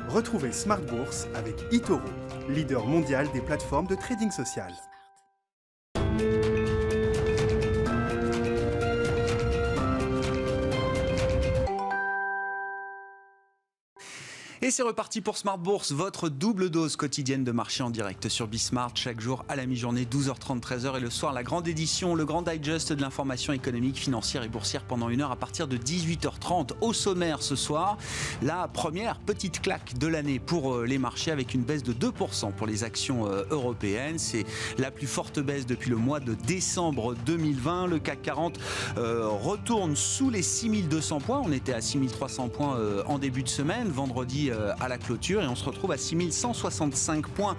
Retrouvez Smart Bourse avec eToro, leader mondial des plateformes de trading social. Et c'est reparti pour Smart Bourse, votre double dose quotidienne de marché en direct sur Bismart, chaque jour à la mi-journée, 12h30, 13h, et le soir, la grande édition, le grand digest de l'information économique, financière et boursière pendant 1 heure à partir de 18h30. Au sommaire ce soir, la première petite claque de l'année pour les marchés avec une baisse de 2% pour les actions européennes. C'est la plus forte baisse depuis le mois de décembre 2020. Le CAC 40 retourne sous les 6200 points. On était à 6300 points en début de semaine, vendredi à la clôture, et on se retrouve à 6165 points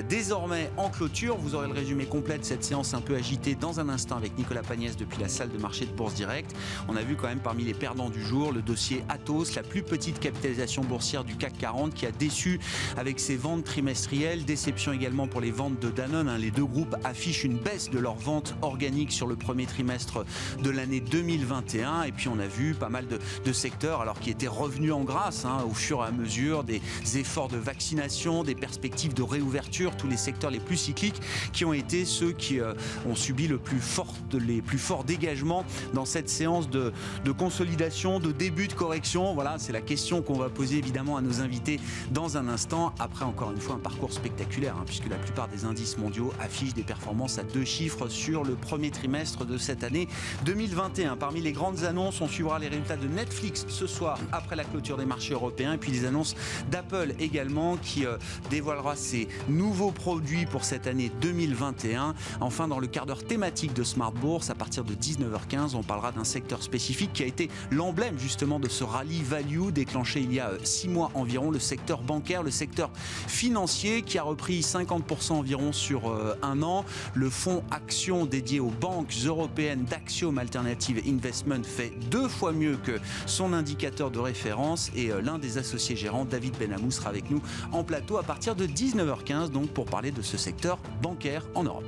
désormais en clôture. Vous aurez le résumé complet de cette séance un peu agitée dans un instant avec Nicolas Pagnès depuis la salle de marché de Bourse Direct. On a vu quand même parmi les perdants du jour le dossier Atos, la plus petite capitalisation boursière du CAC 40, qui a déçu avec ses ventes trimestrielles. Déception également pour les ventes de Danone. Les deux groupes affichent une baisse de leurs ventes organiques sur le premier trimestre de l'année 2021. Et puis on a vu pas mal de secteurs alors qui étaient revenus en grâce au fur et à mesure des efforts de vaccination, des perspectives de réouverture, tous les secteurs les plus cycliques qui ont été ceux qui ont subi les plus forts dégagements dans cette séance de consolidation, de début de correction. Voilà, c'est la question qu'on va poser évidemment à nos invités dans un instant. Après, encore une fois, un parcours spectaculaire, puisque la plupart des indices mondiaux affichent des performances à 2 chiffres sur le premier trimestre de cette année 2021. Parmi les grandes annonces, on suivra les résultats de Netflix ce soir après la clôture des marchés européens, et puis les annonces d'Apple également qui dévoilera ses nouveaux produits pour cette année 2021. Enfin, dans le quart d'heure thématique de Smart Bourse, à partir de 19h15, on parlera d'un secteur spécifique qui a été l'emblème justement de ce rallye value déclenché il y a 6 mois environ, le secteur bancaire, le secteur financier qui a repris 50% environ sur un an. Le fonds action dédié aux banques européennes d'Axiom Alternative Investment fait 2 fois mieux que son indicateur de référence, et l'un des associés gérants, David Benamou, sera avec nous en plateau à partir de 19h15 donc pour parler de ce secteur bancaire en Europe.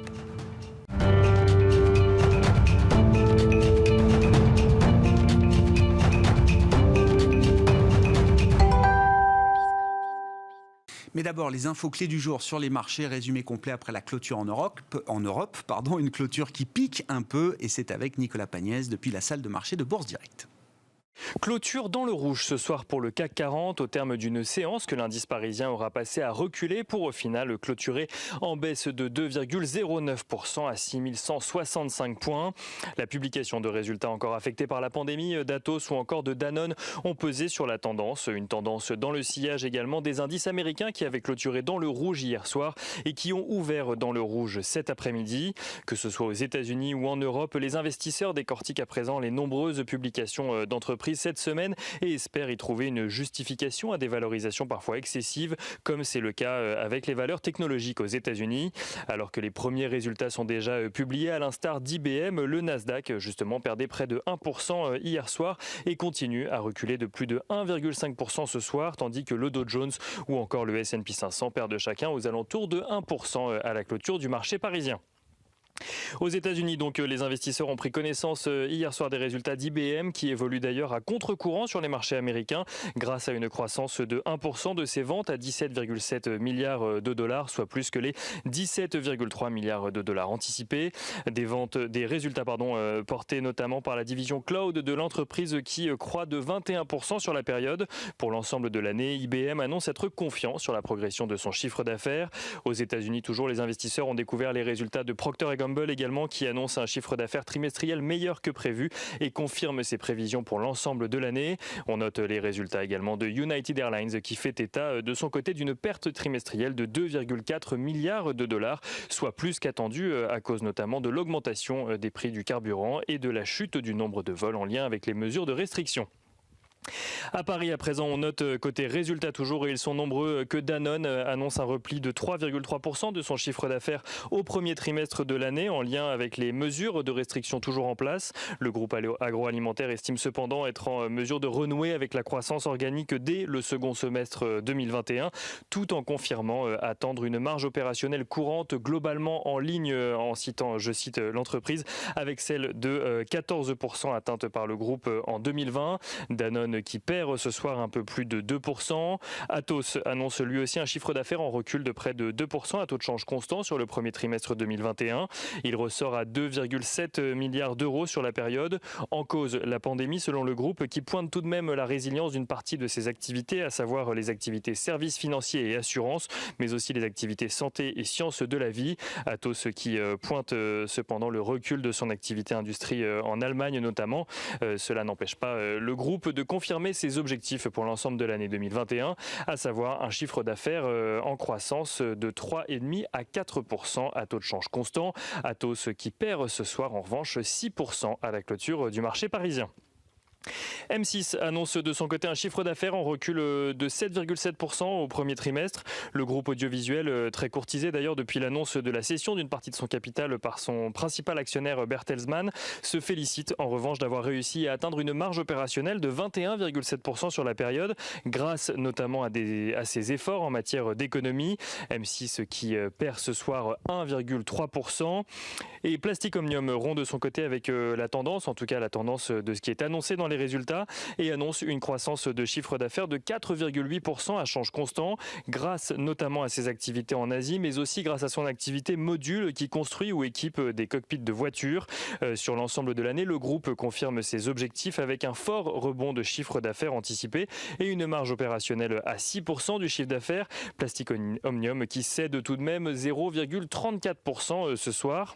Mais d'abord, les infos clés du jour sur les marchés, résumé complet après la clôture en Europe, une clôture qui pique un peu, et c'est avec Nicolas Pagnès depuis la salle de marché de Bourse Direct. Clôture dans le rouge ce soir pour le CAC 40 au terme d'une séance que l'indice parisien aura passé à reculer pour au final clôturer en baisse de 2,09% à 6165 points. La publication de résultats encore affectés par la pandémie d'Atos ou encore de Danone ont pesé sur la tendance. Une tendance dans le sillage également des indices américains qui avaient clôturé dans le rouge hier soir et qui ont ouvert dans le rouge cet après-midi. Que ce soit aux États-Unis ou en Europe, les investisseurs décortiquent à présent les nombreuses publications d'entreprises cette semaine et espère y trouver une justification à des valorisations parfois excessives, comme c'est le cas avec les valeurs technologiques aux États-Unis. Alors que les premiers résultats sont déjà publiés, à l'instar d'IBM, le Nasdaq justement perdait près de 1% hier soir et continue à reculer de plus de 1,5% ce soir, tandis que le Dow Jones ou encore le S&P 500 perdent chacun aux alentours de 1% à la clôture du marché parisien. Aux États-Unis, donc, les investisseurs ont pris connaissance hier soir des résultats d'IBM qui évoluent d'ailleurs à contre-courant sur les marchés américains grâce à une croissance de 1% de ses ventes à 17,7 milliards de dollars, soit plus que les 17,3 milliards de dollars anticipés. Des résultats portés notamment par la division cloud de l'entreprise qui croît de 21% sur la période. Pour l'ensemble de l'année, IBM annonce être confiant sur la progression de son chiffre d'affaires. Aux États-Unis, toujours, les investisseurs ont découvert les résultats de Procter & Gamble également, qui annonce un chiffre d'affaires trimestriel meilleur que prévu et confirme ses prévisions pour l'ensemble de l'année. On note les résultats également de United Airlines qui fait état de son côté d'une perte trimestrielle de 2,4 milliards de dollars, soit plus qu'attendu à cause notamment de l'augmentation des prix du carburant et de la chute du nombre de vols en lien avec les mesures de restriction. À Paris, à présent, on note côté résultats toujours, et ils sont nombreux, que Danone annonce un repli de 3,3% de son chiffre d'affaires au premier trimestre de l'année, en lien avec les mesures de restriction toujours en place. Le groupe agroalimentaire estime cependant être en mesure de renouer avec la croissance organique dès le second semestre 2021, tout en confirmant attendre une marge opérationnelle courante globalement en ligne, en citant, je cite, l'entreprise, avec celle de 14% atteinte par le groupe en 2020. Danone Danone qui perd ce soir un peu plus de 2%. Atos annonce lui aussi un chiffre d'affaires en recul de près de 2% à taux de change constant sur le premier trimestre 2021. Il ressort à 2,7 milliards d'euros sur la période. En cause, la pandémie selon le groupe qui pointe tout de même la résilience d'une partie de ses activités, à savoir les activités services financiers et assurances, mais aussi les activités santé et sciences de la vie. Atos qui pointe cependant le recul de son activité industrie en Allemagne notamment. Cela n'empêche pas le groupe de confirmer ses objectifs pour l'ensemble de l'année 2021, à savoir un chiffre d'affaires en croissance de 3,5 à 4% à taux de change constant. Atos qui perd ce soir en revanche 6% à la clôture du marché parisien. M6 annonce de son côté un chiffre d'affaires en recul de 7,7% au premier trimestre. Le groupe audiovisuel, très courtisé d'ailleurs depuis l'annonce de la cession d'une partie de son capital par son principal actionnaire Bertelsmann, se félicite en revanche d'avoir réussi à atteindre une marge opérationnelle de 21,7% sur la période, grâce notamment à ses efforts en matière d'économie. M6 qui perd ce soir 1,3%. Et Plastic Omnium rompt de son côté avec la tendance, en tout cas la tendance de ce qui est annoncé dans les résultats, et annonce une croissance de chiffre d'affaires de 4,8% à change constant, grâce notamment à ses activités en Asie, mais aussi grâce à son activité module qui construit ou équipe des cockpits de voitures. Sur l'ensemble de l'année, le groupe confirme ses objectifs avec un fort rebond de chiffre d'affaires anticipé et une marge opérationnelle à 6% du chiffre d'affaires. Plastic Omnium qui cède tout de même 0,34% ce soir.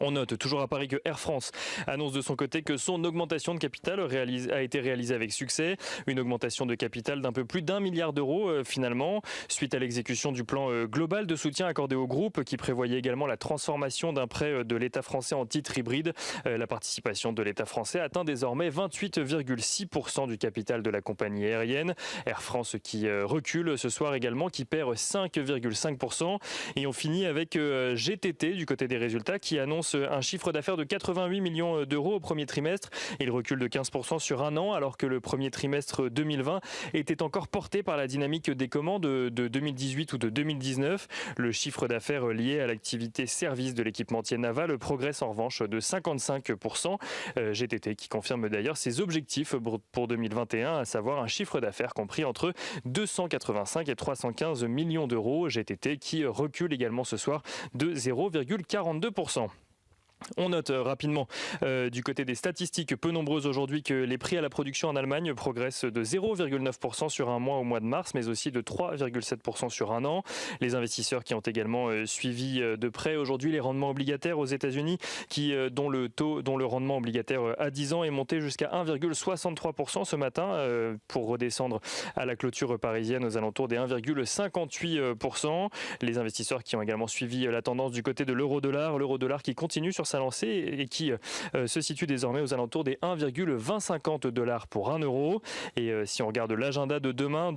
On note toujours à Paris que Air France annonce de son côté que son augmentation de capital a été réalisée avec succès. Une augmentation de capital d'un peu plus d'1 milliard d'euros finalement, suite à l'exécution du plan global de soutien accordé au groupe qui prévoyait également la transformation d'un prêt de l'État français en titre hybride. La participation de l'État français atteint désormais 28,6% du capital de la compagnie aérienne. Air France qui recule ce soir également, qui perd 5,5%. Et on finit avec GTT du côté des résultats qui annonce un chiffre d'affaires de 88 millions d'euros au premier trimestre. Il recule de 15% sur un an, alors que le premier trimestre 2020 était encore porté par la dynamique des commandes de 2018 ou de 2019. Le chiffre d'affaires lié à l'activité service de l'équipementier naval progresse en revanche de 55%. GTT qui confirme d'ailleurs ses objectifs pour 2021, à savoir un chiffre d'affaires compris entre 285 et 315 millions d'euros. GTT qui recule également ce soir de 0,42%. On note rapidement du côté des statistiques peu nombreuses aujourd'hui que les prix à la production en Allemagne progressent de 0,9% sur un mois au mois de mars, mais aussi de 3,7% sur un an. Les investisseurs qui ont également suivi de près aujourd'hui les rendements obligataires aux États-Unis, dont le rendement obligataire à 10 ans est monté jusqu'à 1,63% ce matin pour redescendre à la clôture parisienne aux alentours des 1,58%. Les investisseurs qui ont également suivi la tendance du côté de l'euro-dollar qui continue sur sa lancée et qui se situe désormais aux alentours des 1,2050$ pour 1 euro. Et si on regarde l'agenda de demain,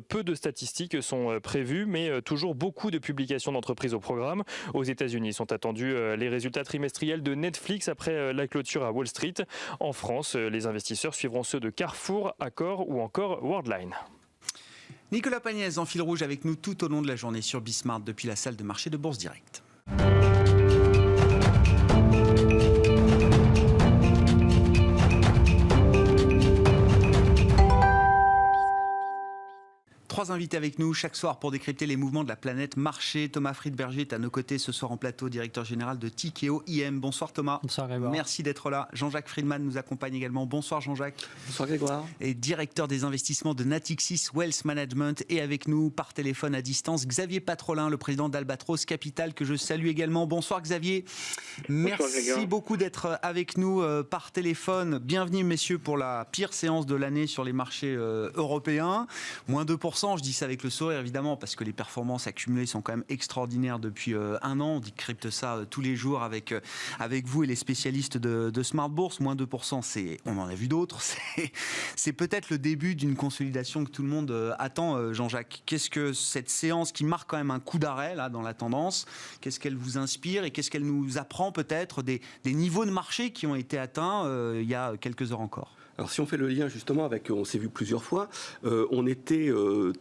peu de statistiques sont prévues, mais toujours beaucoup de publications d'entreprises au programme. Aux États-Unis sont attendus les résultats trimestriels de Netflix après la clôture à Wall Street. En France, les investisseurs suivront ceux de Carrefour, Accor ou encore Worldline. Nicolas Pagnès en fil rouge avec nous tout au long de la journée sur Bismart depuis la salle de marché de Bourse Direct. Trois invités avec nous chaque soir pour décrypter les mouvements de la planète marché. Thomas Friedberger est à nos côtés ce soir en plateau, directeur général de Tikehau IM. Bonsoir Thomas. Bonsoir Grégoire. Merci d'être là. Jean-Jacques Friedman nous accompagne également. Bonsoir Jean-Jacques. Bonsoir Grégoire. Et directeur des investissements de Natixis Wealth Management. Et avec nous par téléphone à distance, Xavier Patrolin, le président d'Albatros Capital, que je salue également. Bonsoir Xavier. Merci beaucoup d'être avec nous par téléphone. Bienvenue messieurs pour la pire séance de l'année sur les marchés européens. Moins 2%. Je dis ça avec le sourire évidemment parce que les performances accumulées sont quand même extraordinaires depuis un an. On décrypte ça tous les jours avec vous et les spécialistes de Smart Bourse. Moins 2%, on en a vu d'autres. C'est peut-être le début d'une consolidation que tout le monde attend, Jean-Jacques. Qu'est-ce que cette séance qui marque quand même un coup d'arrêt là, dans la tendance, qu'est-ce qu'elle vous inspire et qu'est-ce qu'elle nous apprend peut-être des niveaux de marché qui ont été atteints il y a quelques heures encore? Alors si on fait le lien justement avec, on s'est vu plusieurs fois, on était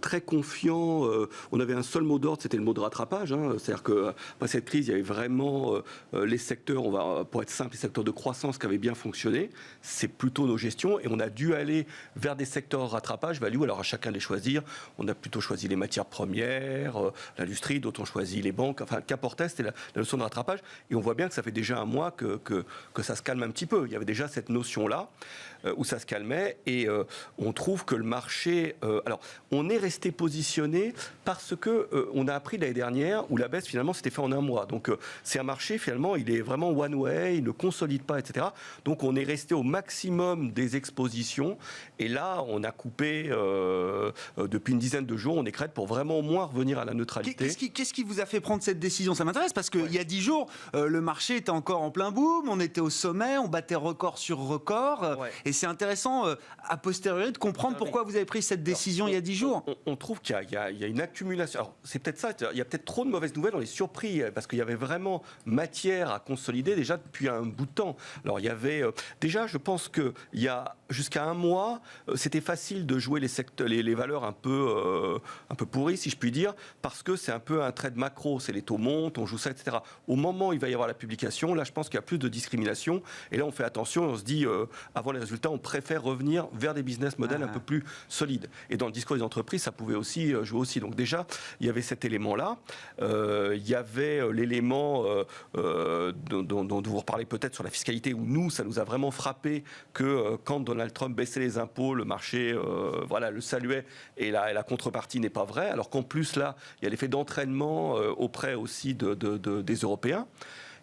très confiant, on avait un seul mot d'ordre, c'était le mot de rattrapage, c'est-à-dire qu'après cette crise, il y avait vraiment les secteurs, pour être simple, les secteurs de croissance qui avaient bien fonctionné, c'est plutôt nos gestions, et on a dû aller vers des secteurs rattrapage, value, alors à chacun de les choisir, on a plutôt choisi les matières premières, l'industrie, d'autres ont choisi les banques, enfin qu'importait, c'était la notion de rattrapage, et on voit bien que ça fait déjà un mois que ça se calme un petit peu, il y avait déjà cette notion-là, où ça se calmait, et on trouve que le marché... alors, on est resté positionné parce que on a appris l'année dernière où la baisse, finalement, s'était fait en un mois. Donc, c'est un marché, finalement, il est vraiment one way, il ne consolide pas, etc. Donc, on est resté au maximum des expositions, et là, on a coupé depuis une dizaine de jours, on est crête pour vraiment au moins revenir à la neutralité. Qu'est-ce qui vous a fait prendre cette décision? Ça m'intéresse, parce qu'il y a 10 jours, le marché était encore en plein boom, on était au sommet, on battait record sur record, et c'est intéressant, a posteriori, de comprendre pourquoi vous avez pris cette décision il y a 10 jours. On trouve qu'il y a une accumulation. Alors, c'est peut-être ça, il y a peut-être trop de mauvaises nouvelles, on est surpris, parce qu'il y avait vraiment matière à consolider déjà depuis un bout de temps. Alors, il y avait... déjà, je pense qu'il y a jusqu'à un mois, c'était facile de jouer les valeurs un peu pourries, si je puis dire, parce que c'est un peu un trade macro, c'est les taux montent, on joue ça, etc. Au moment où il va y avoir la publication, là, je pense qu'il y a plus de discrimination, et là, on fait attention, on se dit, avant les résultats, on préfère revenir vers des business models un peu plus solides. Et dans le discours des entreprises, ça pouvait aussi jouer aussi. Donc déjà, il y avait cet élément-là. Il y avait l'élément dont vous reparlez peut-être sur la fiscalité, où nous, ça nous a vraiment frappé que quand Donald Trump baissait les impôts, le marché le saluait, et la contrepartie n'est pas vraie. Alors qu'en plus, là, il y a l'effet d'entraînement auprès aussi des Européens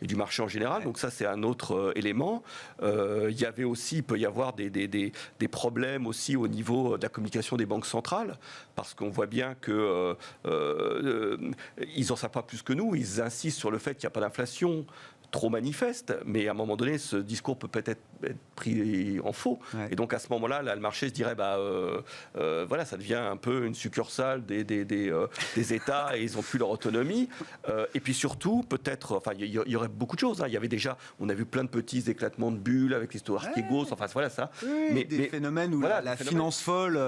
et du marché en général. Donc ça, c'est un autre élément. Il y avait aussi, il peut y avoir des problèmes aussi au niveau de la communication des banques centrales, parce qu'on voit bien que ils n'en savent pas plus que nous. Ils insistent sur le fait qu'il n'y a pas d'inflation trop manifeste, mais à un moment donné, ce discours peut peut-être être pris en faux. Et donc à ce moment-là, le marché se dirait, ça devient un peu une succursale des États, et ils n'ont plus leur autonomie. Et puis surtout, peut-être, il y aurait beaucoup de choses. Il y avait déjà, on a vu plein de petits éclatements de bulles avec l'histoire Archegos, ça. Oui, mais des phénomènes où la finance folle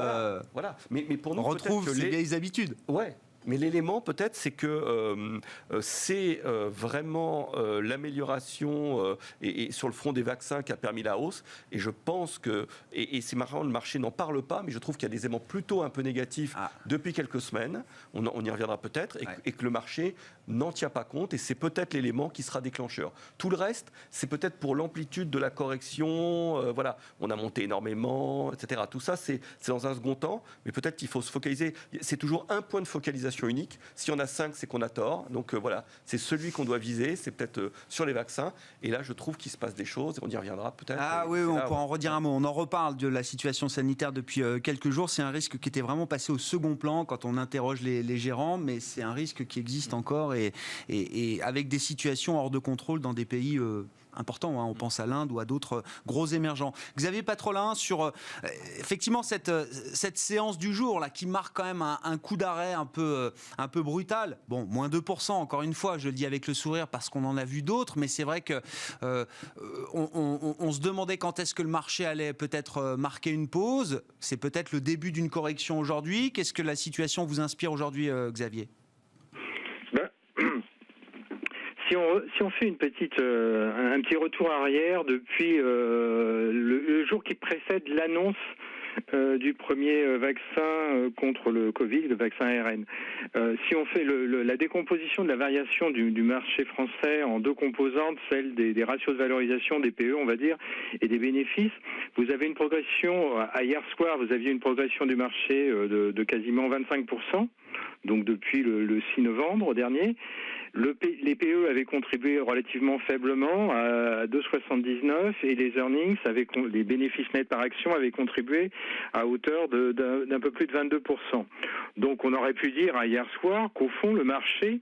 Mais pour nous, on retrouve ces vieilles habitudes. Ouais. Mais l'élément, peut-être, c'est que c'est vraiment l'amélioration et sur le front des vaccins qui a permis la hausse. Et je pense que, et c'est marrant, le marché n'en parle pas, mais je trouve qu'il y a des éléments plutôt un peu négatifs depuis quelques semaines. On y reviendra peut-être, et que le marché n'en tient pas compte. Et c'est peut-être l'élément qui sera déclencheur. Tout le reste, c'est peut-être pour l'amplitude de la correction. On a monté énormément, etc. Tout ça, c'est dans un second temps. Mais peut-être qu'il faut se focaliser. C'est toujours un point de focalisation unique. Si on a 5, c'est qu'on a tort. Donc c'est celui qu'on doit viser, c'est peut-être sur les vaccins. Et là, je trouve qu'il se passe des choses, et on y reviendra peut-être. On pourra en redire un mot. On en reparle de la situation sanitaire depuis quelques jours. C'est un risque qui était vraiment passé au second plan quand on interroge les gérants, mais c'est un risque qui existe encore, et avec des situations hors de contrôle dans des pays important, on pense à l'Inde ou à d'autres gros émergents. Xavier Patrolin, sur effectivement cette séance du jour là, qui marque quand même un coup d'arrêt un peu brutal. Bon, moins 2%, encore une fois, je le dis avec le sourire parce qu'on en a vu d'autres, mais c'est vrai que on se demandait quand est-ce que le marché allait peut-être marquer une pause. C'est peut-être le début d'une correction aujourd'hui. Qu'est-ce que la situation vous inspire aujourd'hui, Xavier ? Si on fait un petit retour arrière depuis le jour qui précède l'annonce du premier vaccin contre le Covid, le vaccin ARN. Si on fait la décomposition de la variation du marché français en deux composantes, celle des ratios de valorisation des PE, on va dire, et des bénéfices, vous avez une progression, à hier soir, vous aviez une progression du marché de quasiment 25%, donc depuis le 6 novembre dernier. Les PE avaient contribué relativement faiblement à 2,79 et les earnings, les bénéfices nets par action avaient contribué à hauteur d'un peu plus de 22%. Donc on aurait pu dire hier soir qu'au fond le marché,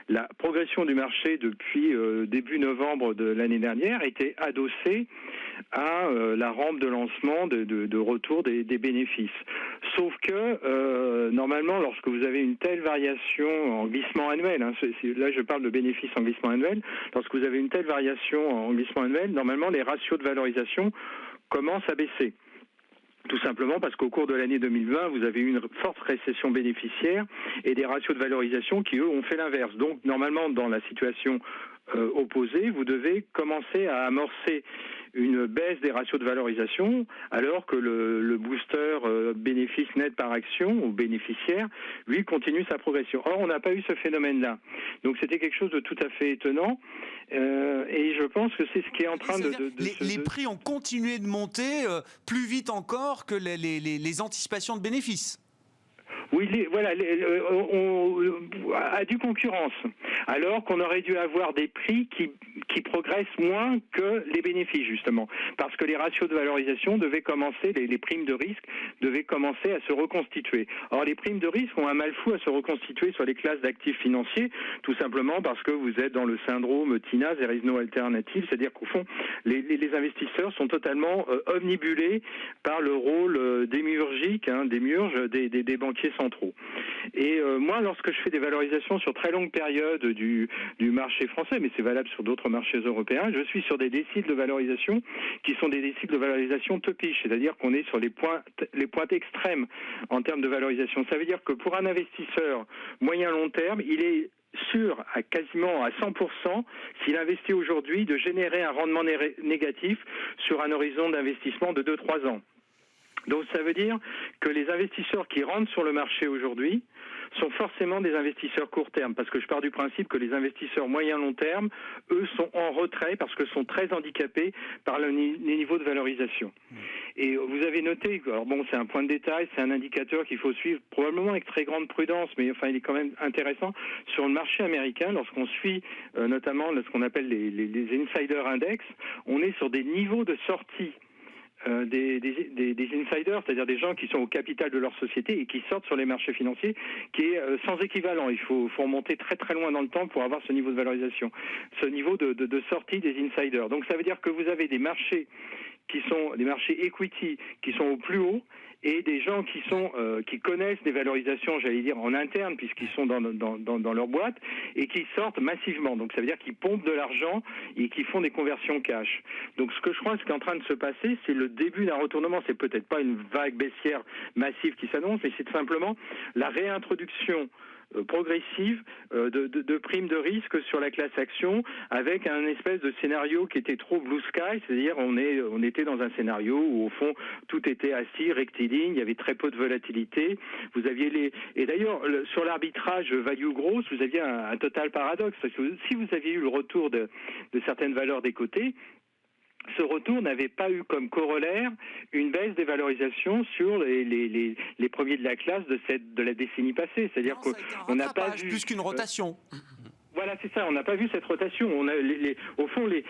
la progression du marché depuis début novembre de l'année dernière était adossée à la rampe de lancement de retour des bénéfices. Sauf que normalement, lorsque vous avez une telle variation en glissement annuel, là je parle de bénéfices en glissement annuel, lorsque vous avez une telle variation en glissement annuel, normalement les ratios de valorisation commencent à baisser. Tout simplement parce qu'au cours de l'année 2020, vous avez eu une forte récession bénéficiaire et des ratios de valorisation qui, eux, ont fait l'inverse. Donc, normalement, dans la situation opposée, vous devez commencer à amorcer une baisse des ratios de valorisation alors que le booster bénéfice net par action ou bénéficiaire, lui, continue sa progression. Or, on n'a pas eu ce phénomène-là. Donc, c'était quelque chose de tout à fait étonnant et je pense que c'est ce qui est en train les prix ont continué de monter plus vite encore que les anticipations de bénéfices. Oui, à due concurrence, alors qu'on aurait dû avoir des prix qui progressent moins que les bénéfices, justement, parce que les ratios de valorisation devaient commencer, les primes de risque devaient commencer à se reconstituer. Or, les primes de risque ont un mal fou à se reconstituer sur les classes d'actifs financiers, tout simplement parce que vous êtes dans le syndrome TINA, there is no alternative, c'est-à-dire qu'au fond, les investisseurs sont totalement omnibulés par le rôle démiurgique, démiurge des banquiers centraux. Et moi, lorsque je fais des valorisations sur très longue période du marché français, mais c'est valable sur d'autres marchés européens, je suis sur des déciles de valorisation qui sont des déciles de valorisation topiche, c'est-à-dire qu'on est sur les pointes extrêmes en termes de valorisation. Ça veut dire que pour un investisseur moyen-long terme, il est sûr à quasiment à 100%, s'il investit aujourd'hui, de générer un rendement négatif sur un horizon d'investissement de 2-3 ans. Donc ça veut dire que les investisseurs qui rentrent sur le marché aujourd'hui sont forcément des investisseurs court terme, parce que je pars du principe que les investisseurs moyen-long terme, eux, sont en retrait parce que sont très handicapés par les niveaux de valorisation. Et vous avez noté, alors bon, c'est un point de détail, c'est un indicateur qu'il faut suivre probablement avec très grande prudence, mais enfin, il est quand même intéressant. Sur le marché américain, lorsqu'on suit notamment ce qu'on appelle les insider index, on est sur des niveaux de sortie des insiders, c'est-à-dire des gens qui sont au capital de leur société et qui sortent sur les marchés financiers, qui est sans équivalent. Il faut remonter très très loin dans le temps pour avoir ce niveau de valorisation, ce niveau de sortie des insiders. Donc ça veut dire que vous avez des marchés qui sont des marchés equity qui sont au plus haut et des gens qui connaissent des valorisations, j'allais dire en interne puisqu'ils sont dans leur boîte et qui sortent massivement. Donc ça veut dire qu'ils pompent de l'argent et qui font des conversions cash. Donc ce que je crois ce qui est en train de se passer, c'est le début d'un retournement. C'est peut-être pas une vague baissière massive qui s'annonce, mais c'est simplement la réintroduction progressive de primes de risque sur la classe action avec un espèce de scénario qui était trop blue sky, c'est-à-dire on était dans un scénario où au fond tout était assis, rectiligne, il y avait très peu de volatilité. Vous aviez et d'ailleurs sur l'arbitrage value growth, vous aviez un total paradoxe parce que si vous aviez eu le retour de certaines valeurs des côtés, ce retour n'avait pas eu comme corollaire une baisse des valorisations sur les premiers de la classe de la décennie passée. C'est-à-dire qu'on n'a pas vu plus qu'une rotation. Voilà, c'est ça. On n'a pas vu cette rotation. On a au fond les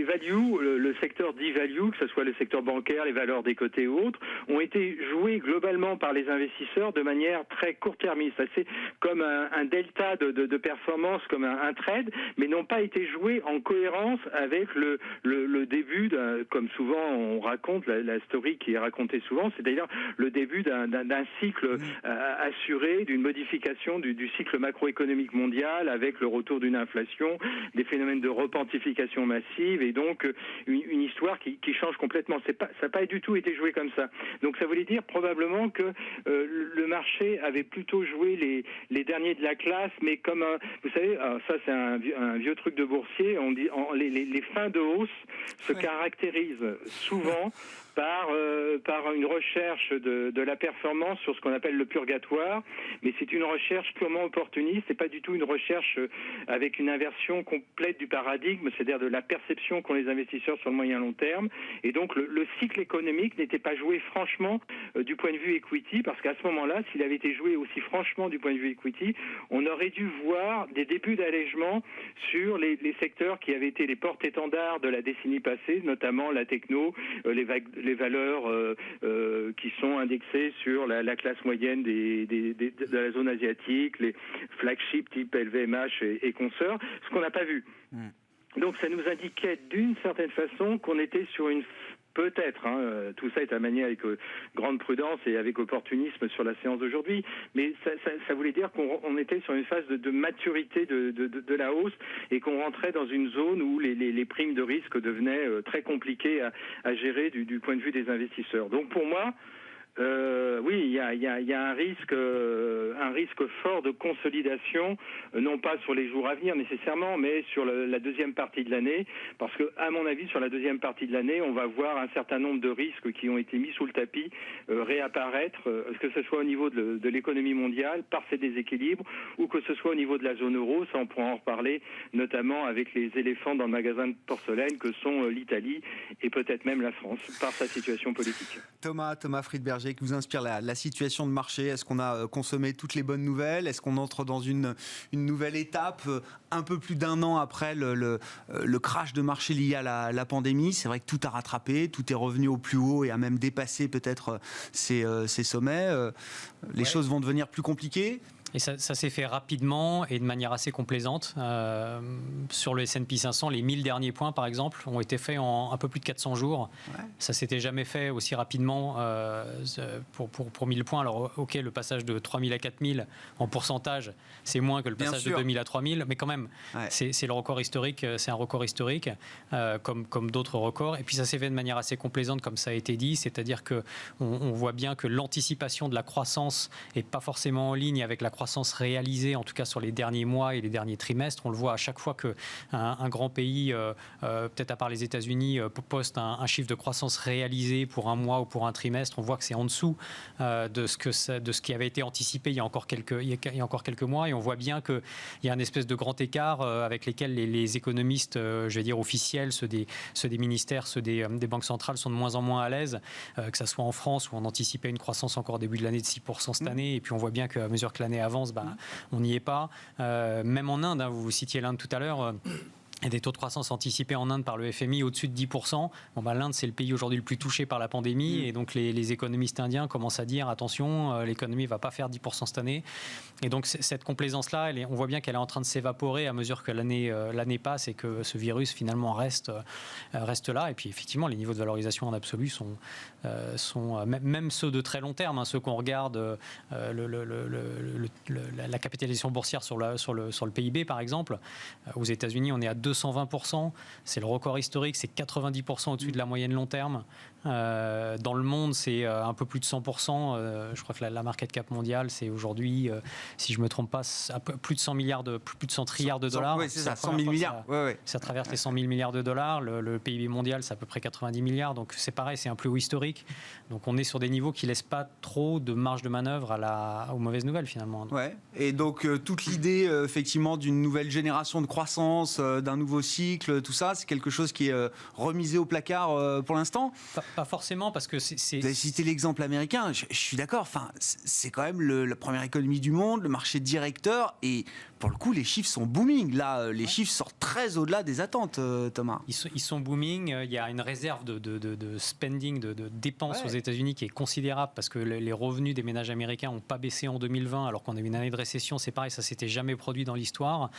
values, le secteur dit value, que ce soit le secteur bancaire, les valeurs des côtés ou autres, ont été joués globalement par les investisseurs de manière très court-termiste. C'est comme un delta de performance, comme un trade, mais n'ont pas été joués en cohérence avec le début, comme souvent on raconte, la story qui est racontée souvent, c'est-à-dire le début d'un cycle assuré, d'une modification du cycle macroéconomique mondial avec le retour d'une inflation, des phénomènes de repentification massive et donc une histoire qui change complètement. Ça n'a pas du tout été joué comme ça. Donc ça voulait dire probablement que le marché avait plutôt joué les derniers de la classe, mais comme vous savez, ça c'est un vieux truc de boursier, on dit les fins de hausse se caractérisent souvent par une recherche de la performance sur ce qu'on appelle le purgatoire, mais c'est une recherche purement opportuniste, c'est pas du tout une recherche avec une inversion complète du paradigme, c'est-à-dire de la perception qu'ont les investisseurs sur le moyen long terme, et donc le cycle économique n'était pas joué franchement du point de vue equity, parce qu'à ce moment-là, s'il avait été joué aussi franchement du point de vue equity, on aurait dû voir des débuts d'allègement sur les secteurs qui avaient été les porte-étendards de la décennie passée, notamment la techno, les valeurs qui sont indexées sur la classe moyenne de la zone asiatique, les flagships type LVMH et consorts, ce qu'on n'a pas vu. Donc ça nous indiquait d'une certaine façon qu'on était sur une peut-être. Tout ça est à manier avec grande prudence et avec opportunisme sur la séance d'aujourd'hui. Mais ça voulait dire qu'on était sur une phase de maturité de la hausse et qu'on rentrait dans une zone où les primes de risque devenaient très compliquées à gérer du point de vue des investisseurs. Donc pour moi, oui, il y a un risque fort de consolidation, non pas sur les jours à venir nécessairement, mais sur la deuxième partie de l'année, parce que, à mon avis, sur la deuxième partie de l'année, on va voir un certain nombre de risques qui ont été mis sous le tapis réapparaître, que ce soit au niveau de l'économie mondiale, par ces déséquilibres, ou que ce soit au niveau de la zone euro. Ça, on pourra en reparler, notamment avec les éléphants dans le magasin de porcelaine que sont l'Italie et peut-être même la France, par sa situation politique. Thomas Friedberger, qui vous inspire la situation de marché. Est-ce qu'on a consommé toutes les bonnes nouvelles? Est-ce qu'on entre dans une nouvelle étape un peu plus d'un an après le crash de marché lié à la pandémie? C'est vrai que tout a rattrapé, tout est revenu au plus haut et a même dépassé peut-être ces sommets. Les choses vont devenir plus compliquées. Et ça s'est fait rapidement et de manière assez complaisante. Sur le S&P 500, les 1000 derniers points, par exemple, ont été faits en un peu plus de 400 jours. Ouais. Ça ne s'était jamais fait aussi rapidement pour 1000 points. Alors, OK, le passage de 3000 à 4000 en pourcentage, c'est moins que le passage de 2000 à 3000, mais quand même, c'est le record historique, c'est un record historique, comme d'autres records. Et puis, ça s'est fait de manière assez complaisante, comme ça a été dit, c'est-à-dire qu'on voit bien que l'anticipation de la croissance n'est pas forcément en ligne avec la croissance réalisée, en tout cas sur les derniers mois et les derniers trimestres. On le voit à chaque fois qu'un grand pays, peut-être à part les États-Unis, poste un chiffre de croissance réalisé pour un mois ou pour un trimestre. On voit que c'est en dessous de ce qui avait été anticipé il y a encore quelques mois. Et on voit bien qu'il y a une espèce de grand écart avec lesquels les économistes, je vais dire officiels, ceux des ministères, ceux des banques centrales sont de moins en moins à l'aise, que ce soit en France où on anticipait une croissance encore au début de l'année de 6% cette année. Et puis on voit bien qu'à mesure que l'année avance, on n'y est pas. Même en Inde, vous citiez l'Inde tout à l'heure, il y a des taux de croissance anticipés en Inde par le FMI au-dessus de 10%. L'Inde, c'est le pays aujourd'hui le plus touché par la pandémie. Et donc, les économistes indiens commencent à dire, attention, l'économie ne va pas faire 10% cette année. Et donc, cette complaisance-là, on voit bien qu'elle est en train de s'évaporer à mesure que l'année passe et que ce virus, finalement, reste là. Et puis, effectivement, les niveaux de valorisation en absolu sont même ceux de très long terme, ceux qu'on regarde, la capitalisation boursière sur le PIB, par exemple. Aux États-Unis, on est à 220%, c'est le record historique, c'est 90% au-dessus de la moyenne long terme. Dans le monde, c'est un peu plus de 100%. Je crois que la market cap mondiale, c'est aujourd'hui, si je ne me trompe pas, plus de 100 trilliards de dollars. Oui, c'est ça, 100 000 milliards. Ça traverse les 100 000 milliards de dollars. Le PIB mondial, c'est à peu près 90 milliards. Donc c'est pareil, c'est un plus haut historique. Donc on est sur des niveaux qui ne laissent pas trop de marge de manœuvre aux mauvaises nouvelles, finalement. Ouais. Et donc toute l'idée, effectivement, d'une nouvelle génération de croissance, d'un nouveau cycle, tout ça, c'est quelque chose qui est remisé au placard pour l'instant? Pas forcément, parce que c'est... Vous avez cité l'exemple américain, je suis d'accord, enfin, c'est quand même la première économie du monde, le marché directeur, et pour le coup, les chiffres sont booming. Là, les chiffres sortent très au-delà des attentes, Thomas. Ils sont booming. Il y a une réserve de spending, de dépenses aux États-Unis qui est considérable parce que les revenus des ménages américains n'ont pas baissé en 2020 alors qu'on a eu une année de récession. C'est pareil, ça s'était jamais produit dans l'histoire.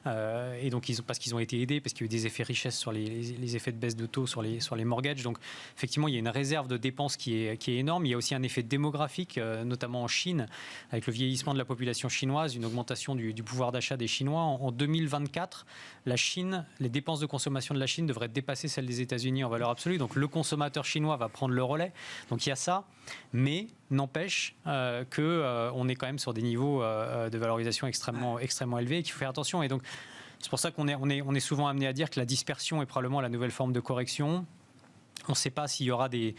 Et donc, parce qu'ils ont été aidés, parce qu'il y a eu des effets richesse sur les effets de baisse de taux sur les mortgages. Donc, effectivement, il y a une réserve de dépenses qui est énorme. Il y a aussi un effet démographique, notamment en Chine, avec le vieillissement de la population chinoise, une augmentation du pouvoir d'achat des Chinois. En 2024, la Chine, les dépenses de consommation de la Chine devraient dépasser celles des États-Unis en valeur absolue. Donc le consommateur chinois va prendre le relais. Donc il y a ça, mais n'empêche qu'on est quand même sur des niveaux de valorisation extrêmement élevés et qu'il faut faire attention. Et donc c'est pour ça qu'on est souvent amené à dire que la dispersion est probablement la nouvelle forme de correction. On ne sait pas s'il y aura des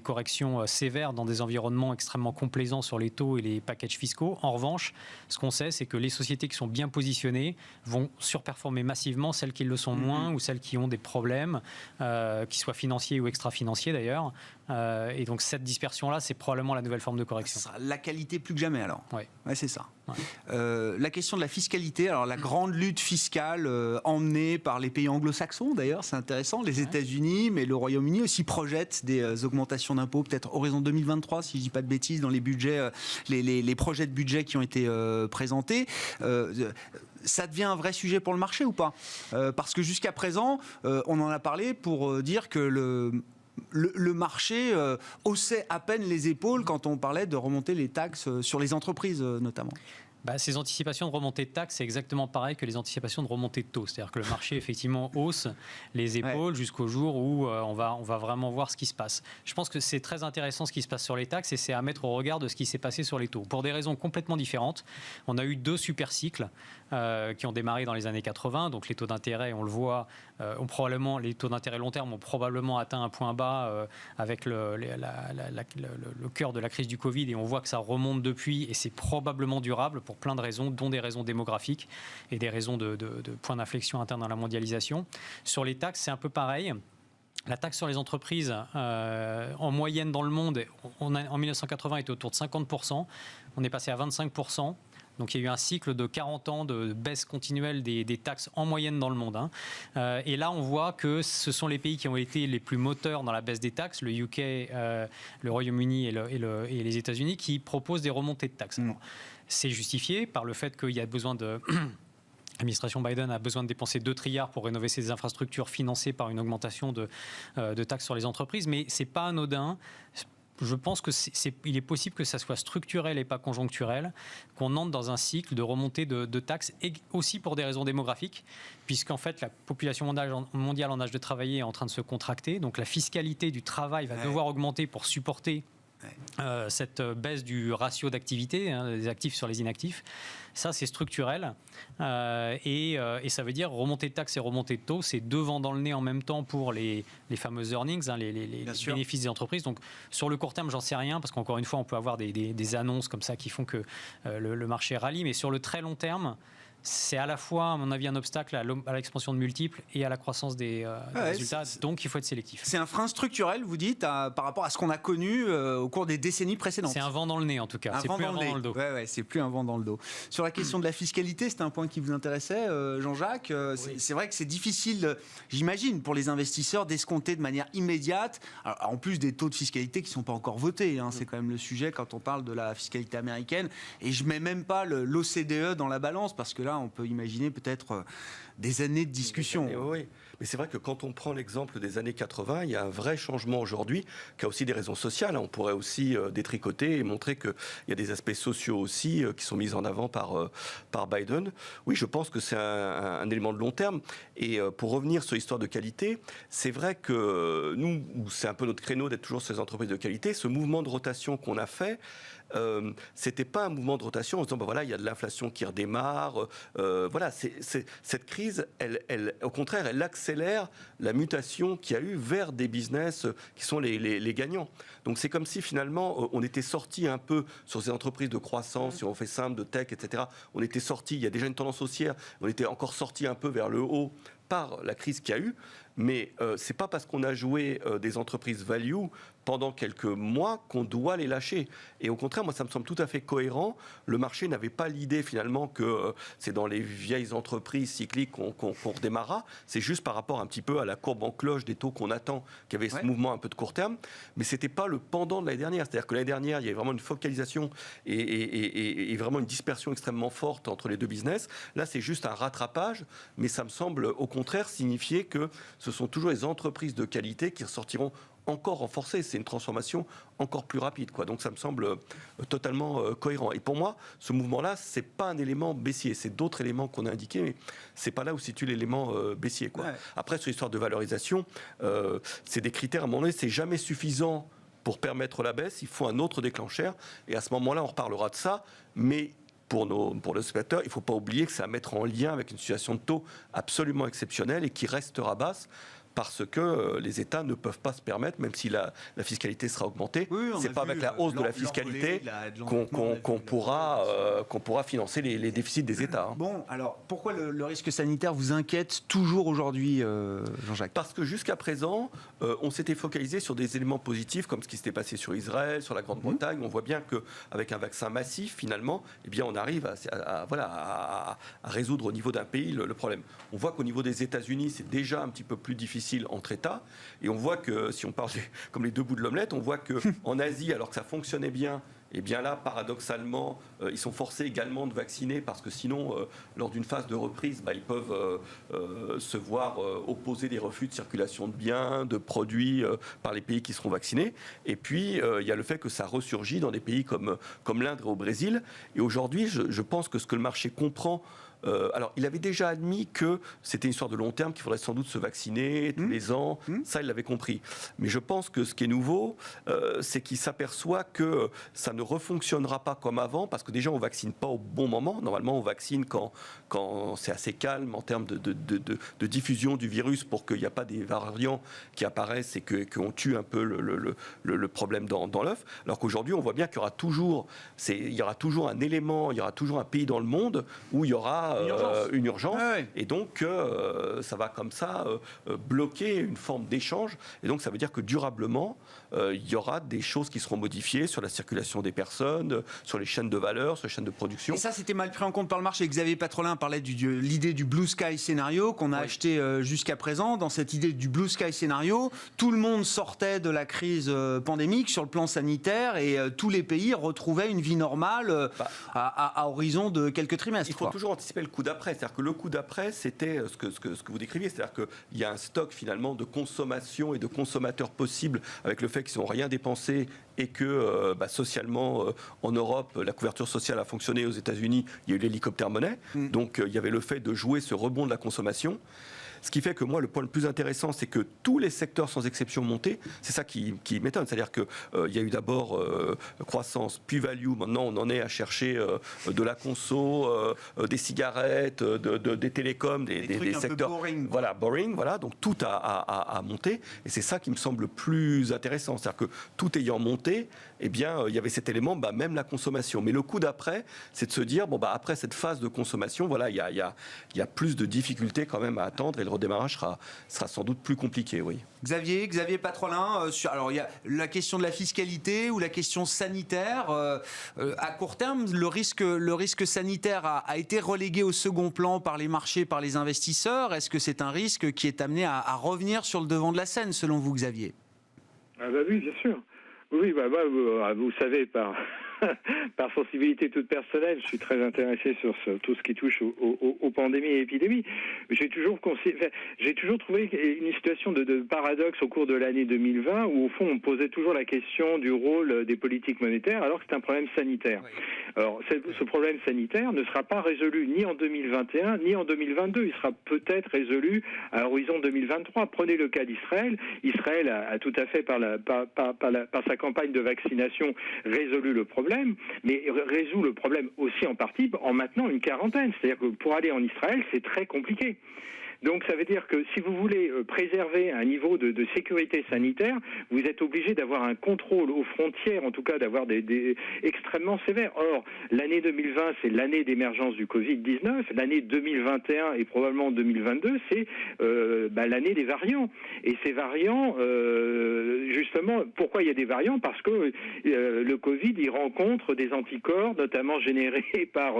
corrections sévères dans des environnements extrêmement complaisants sur les taux et les packages fiscaux. En revanche, ce qu'on sait, c'est que les sociétés qui sont bien positionnées vont surperformer massivement celles qui le sont moins ou celles qui ont des problèmes, qu'ils soient financiers ou extra-financiers d'ailleurs, Et donc cette dispersion-là, c'est probablement la nouvelle forme de correction. Ça sera la qualité plus que jamais alors. Ouais. Ouais, c'est ça. Ouais. La question de la fiscalité, alors la grande lutte fiscale emmenée par les pays anglo-saxons d'ailleurs, c'est intéressant. Les États-Unis, mais le Royaume-Uni aussi projettent des augmentations d'impôts, peut-être horizon 2023, si je dis pas de bêtises, dans les budgets, les projets de budget qui ont été présentés. Ça devient un vrai sujet pour le marché ou pas ? Parce que jusqu'à présent, on en a parlé pour dire que le marché haussait à peine les épaules quand on parlait de remonter les taxes sur les entreprises notamment. Ces anticipations de remontée de taxes, c'est exactement pareil que les anticipations de remontée de taux. C'est-à-dire que le marché, effectivement, hausse les épaules jusqu'au jour où on va vraiment voir ce qui se passe. Je pense que c'est très intéressant ce qui se passe sur les taxes et c'est à mettre au regard de ce qui s'est passé sur les taux. Pour des raisons complètement différentes, on a eu 2 super cycles qui ont démarré dans les années 80. Donc les taux d'intérêt, on le voit, les taux d'intérêt long terme ont probablement atteint un point bas avec le cœur de la crise du Covid et on voit que ça remonte depuis et c'est probablement durable pour plein de raisons, dont des raisons démographiques et des raisons de points d'inflexion interne dans la mondialisation. Sur les taxes, c'est un peu pareil. La taxe sur les entreprises, en moyenne dans le monde, en 1980 était autour de 50%. On est passé à 25%. Donc il y a eu un cycle de 40 ans de baisse continuelle des taxes en moyenne dans le monde. Et là, on voit que ce sont les pays qui ont été les plus moteurs dans la baisse des taxes, le UK, le Royaume-Uni et les États-Unis, qui proposent des remontées de taxes. Alors, c'est justifié par le fait qu'il y a besoin de... L'administration Biden a besoin de dépenser 2 trilliards pour rénover ses infrastructures financées par une augmentation de taxes sur les entreprises, mais ce n'est pas anodin. Je pense qu'il est possible que ça soit structurel et pas conjoncturel, qu'on entre dans un cycle de remontée de taxes, et aussi pour des raisons démographiques, puisqu'en fait la population mondiale en âge de travailler est en train de se contracter, donc la fiscalité du travail va devoir augmenter pour supporter cette baisse du ratio d'activité, des actifs sur les inactifs. Ça, c'est structurel. Et ça veut dire remontée de taxes et remontée de taux, c'est 2 vents dans le nez en même temps pour les fameuses earnings, les bénéfices des entreprises. Donc, sur le court terme, j'en sais rien, parce qu'encore une fois, on peut avoir des annonces comme ça qui font que le marché rallie. Mais sur le très long terme, c'est à la fois, à mon avis, un obstacle à l'expansion de multiples et à la croissance des résultats. Donc, il faut être sélectif. C'est un frein structurel, vous dites, par rapport à ce qu'on a connu au cours des décennies précédentes. C'est un vent dans le nez, en tout cas. C'est plus un vent dans le dos. C'est plus un vent dans le dos. Sur la question de la fiscalité, c'était un point qui vous intéressait, Jean-Jacques. Oui. C'est vrai que c'est difficile, j'imagine, pour les investisseurs d'escompter de manière immédiate. Alors, en plus des taux de fiscalité qui ne sont pas encore votés. C'est quand même le sujet quand on parle de la fiscalité américaine. Et je ne mets même pas l'OCDE dans la balance, parce que là, on peut imaginer peut-être des années de discussion. Oui, mais c'est vrai que quand on prend l'exemple des années 80, il y a un vrai changement aujourd'hui qui a aussi des raisons sociales. On pourrait aussi détricoter et montrer qu'il y a des aspects sociaux aussi qui sont mis en avant par Biden. Oui, je pense que c'est un élément de long terme. Et pour revenir sur l'histoire de qualité, c'est vrai que nous, c'est un peu notre créneau d'être toujours sur les entreprises de qualité, ce mouvement de rotation qu'on a fait, c'était pas un mouvement de rotation en se disant il y a de l'inflation qui redémarre. Cette crise, elle, au contraire, elle accélère la mutation qu'il y a eu vers des business qui sont les gagnants. Donc c'est comme si finalement on était sorti un peu sur ces entreprises de croissance, si on fait simple, de tech, etc. On était sorti, il y a déjà une tendance haussière, on était encore sorti un peu vers le haut par la crise qu'il y a eu. Mais c'est pas parce qu'on a joué des entreprises value pendant quelques mois qu'on doit les lâcher. Et au contraire, moi, ça me semble tout à fait cohérent. Le marché n'avait pas l'idée finalement que c'est dans les vieilles entreprises cycliques qu'on redémarra. C'est juste par rapport un petit peu à la courbe en cloche des taux qu'on attend, qu'il y avait ce mouvement un peu de court terme. Mais c'était pas le pendant de l'année dernière. C'est-à-dire que l'année dernière, il y avait vraiment une focalisation et vraiment une dispersion extrêmement forte entre les deux business. Là, c'est juste un rattrapage. Mais ça me semble au contraire signifier que ce sont toujours les entreprises de qualité qui ressortiront encore renforcées. C'est une transformation encore plus rapide, Donc ça me semble totalement cohérent. Et pour moi, ce mouvement-là, c'est pas un élément baissier. C'est d'autres éléments qu'on a indiqués, mais c'est pas là où se situe l'élément baissier, Ouais. Après, sur l'histoire de valorisation, c'est des critères, à un moment donné, c'est jamais suffisant pour permettre la baisse. Il faut un autre déclencheur. Et à ce moment-là, on reparlera de ça. Mais pour le spectateur, il ne faut pas oublier que c'est à mettre en lien avec une situation de taux absolument exceptionnelle et qui restera basse. parce que les États ne peuvent pas se permettre, même si la fiscalité sera augmentée, c'est pas avec la hausse de la fiscalité qu'on pourra financer les déficits des États. Bon, alors pourquoi le risque sanitaire vous inquiète toujours aujourd'hui, Jean-Jacques ? Parce que jusqu'à présent, on s'était focalisé sur des éléments positifs, comme ce qui s'était passé sur Israël, sur la Grande-Bretagne. On voit bien qu'avec un vaccin massif, finalement, eh bien, on arrive à résoudre au niveau d'un pays le problème. On voit qu'au niveau des États-Unis, c'est déjà un petit peu plus difficile entre États. Et on voit que, si on parle comme les deux bouts de l'omelette, on voit qu'en Asie, alors que ça fonctionnait bien, et bien là, paradoxalement, ils sont forcés également de vacciner parce que sinon, lors d'une phase de reprise, ils peuvent se voir opposer des refus de circulation de biens, de produits par les pays qui seront vaccinés. Et puis, il y a le fait que ça ressurgit dans des pays comme l'Inde et au Brésil. Et aujourd'hui, je pense que ce que le marché comprend, alors, il avait déjà admis que c'était une histoire de long terme, qu'il faudrait sans doute se vacciner tous les ans. Ça, il l'avait compris. Mais je pense que ce qui est nouveau, c'est qu'il s'aperçoit que ça ne refonctionnera pas comme avant, parce que déjà, on ne vaccine pas au bon moment. Normalement, on vaccine quand c'est assez calme en termes de diffusion du virus pour qu'il n'y a pas des variants qui apparaissent et qu'on tue un peu le problème dans l'œuf. Alors qu'aujourd'hui, on voit bien qu'il y aura toujours un élément, il y aura toujours un pays dans le monde où il y aura une urgence. Et donc ça va comme ça bloquer une forme d'échange, et donc ça veut dire que durablement il y aura des choses qui seront modifiées sur la circulation des personnes, sur les chaînes de valeur, sur les chaînes de production. Et ça, c'était mal pris en compte par le marché. Xavier Patrolin parlait de l'idée du blue sky scénario qu'on a acheté jusqu'à présent. Dans cette idée du blue sky scénario, tout le monde sortait de la crise pandémique sur le plan sanitaire, et tous les pays retrouvaient une vie normale à horizon de quelques trimestres. Il faut toujours anticiper le coup d'après. C'est-à-dire que le coup d'après, c'était ce que vous décriviez. C'est-à-dire qu'il y a un stock finalement de consommation et de consommateurs possibles, avec le fait qu'ils n'ont rien dépensé et que socialement, en Europe, la couverture sociale a fonctionné. Aux États-Unis, il y a eu l'hélicoptère monnaie. Donc il y avait le fait de jouer ce rebond de la consommation. Ce qui fait que moi, le point le plus intéressant, c'est que tous les secteurs, sans exception, montaient. C'est ça qui m'étonne. C'est-à-dire qu'il y a eu d'abord croissance, puis value. Maintenant, on en est à chercher de la conso, des cigarettes, des télécoms, des secteurs. Boring. Voilà, boring. Voilà. Donc tout a monté. Et c'est ça qui me semble le plus intéressant. C'est-à-dire que tout ayant monté, eh bien, il y avait cet élément, même la consommation. Mais le coup d'après, c'est de se dire, après cette phase de consommation, voilà, il y a plus de difficultés quand même à attendre, et le redémarrage sera sans doute plus compliqué, oui. Xavier Patrolin, alors il y a la question de la fiscalité ou la question sanitaire. À court terme, le risque sanitaire a été relégué au second plan par les marchés, par les investisseurs. Est-ce que c'est un risque qui est amené à revenir sur le devant de la scène, selon vous, Xavier ? Oui, bien sûr. Oui, vous savez, par sensibilité toute personnelle, je suis très intéressé sur tout ce qui touche aux pandémies et épidémies. J'ai toujours trouvé une situation de paradoxe au cours de l'année 2020, où au fond on posait toujours la question du rôle des politiques monétaires, alors que c'est un problème sanitaire. Oui. Alors ce problème sanitaire ne sera pas résolu ni en 2021 ni en 2022. Il sera peut-être résolu à l'horizon 2023. Prenez le cas d'Israël. Israël a tout à fait par sa campagne de vaccination résolu le problème, mais résout le problème aussi en partie en maintenant une quarantaine. C'est-à-dire que pour aller en Israël, c'est très compliqué. Donc ça veut dire que si vous voulez préserver un niveau de sécurité sanitaire, vous êtes obligé d'avoir un contrôle aux frontières, en tout cas d'avoir des extrêmement sévères. Or, l'année 2020, c'est l'année d'émergence du Covid-19. L'année 2021 et probablement 2022, c'est l'année des variants. Et ces variants, justement, pourquoi il y a des variants ? Parce que le Covid, il rencontre des anticorps, notamment générés par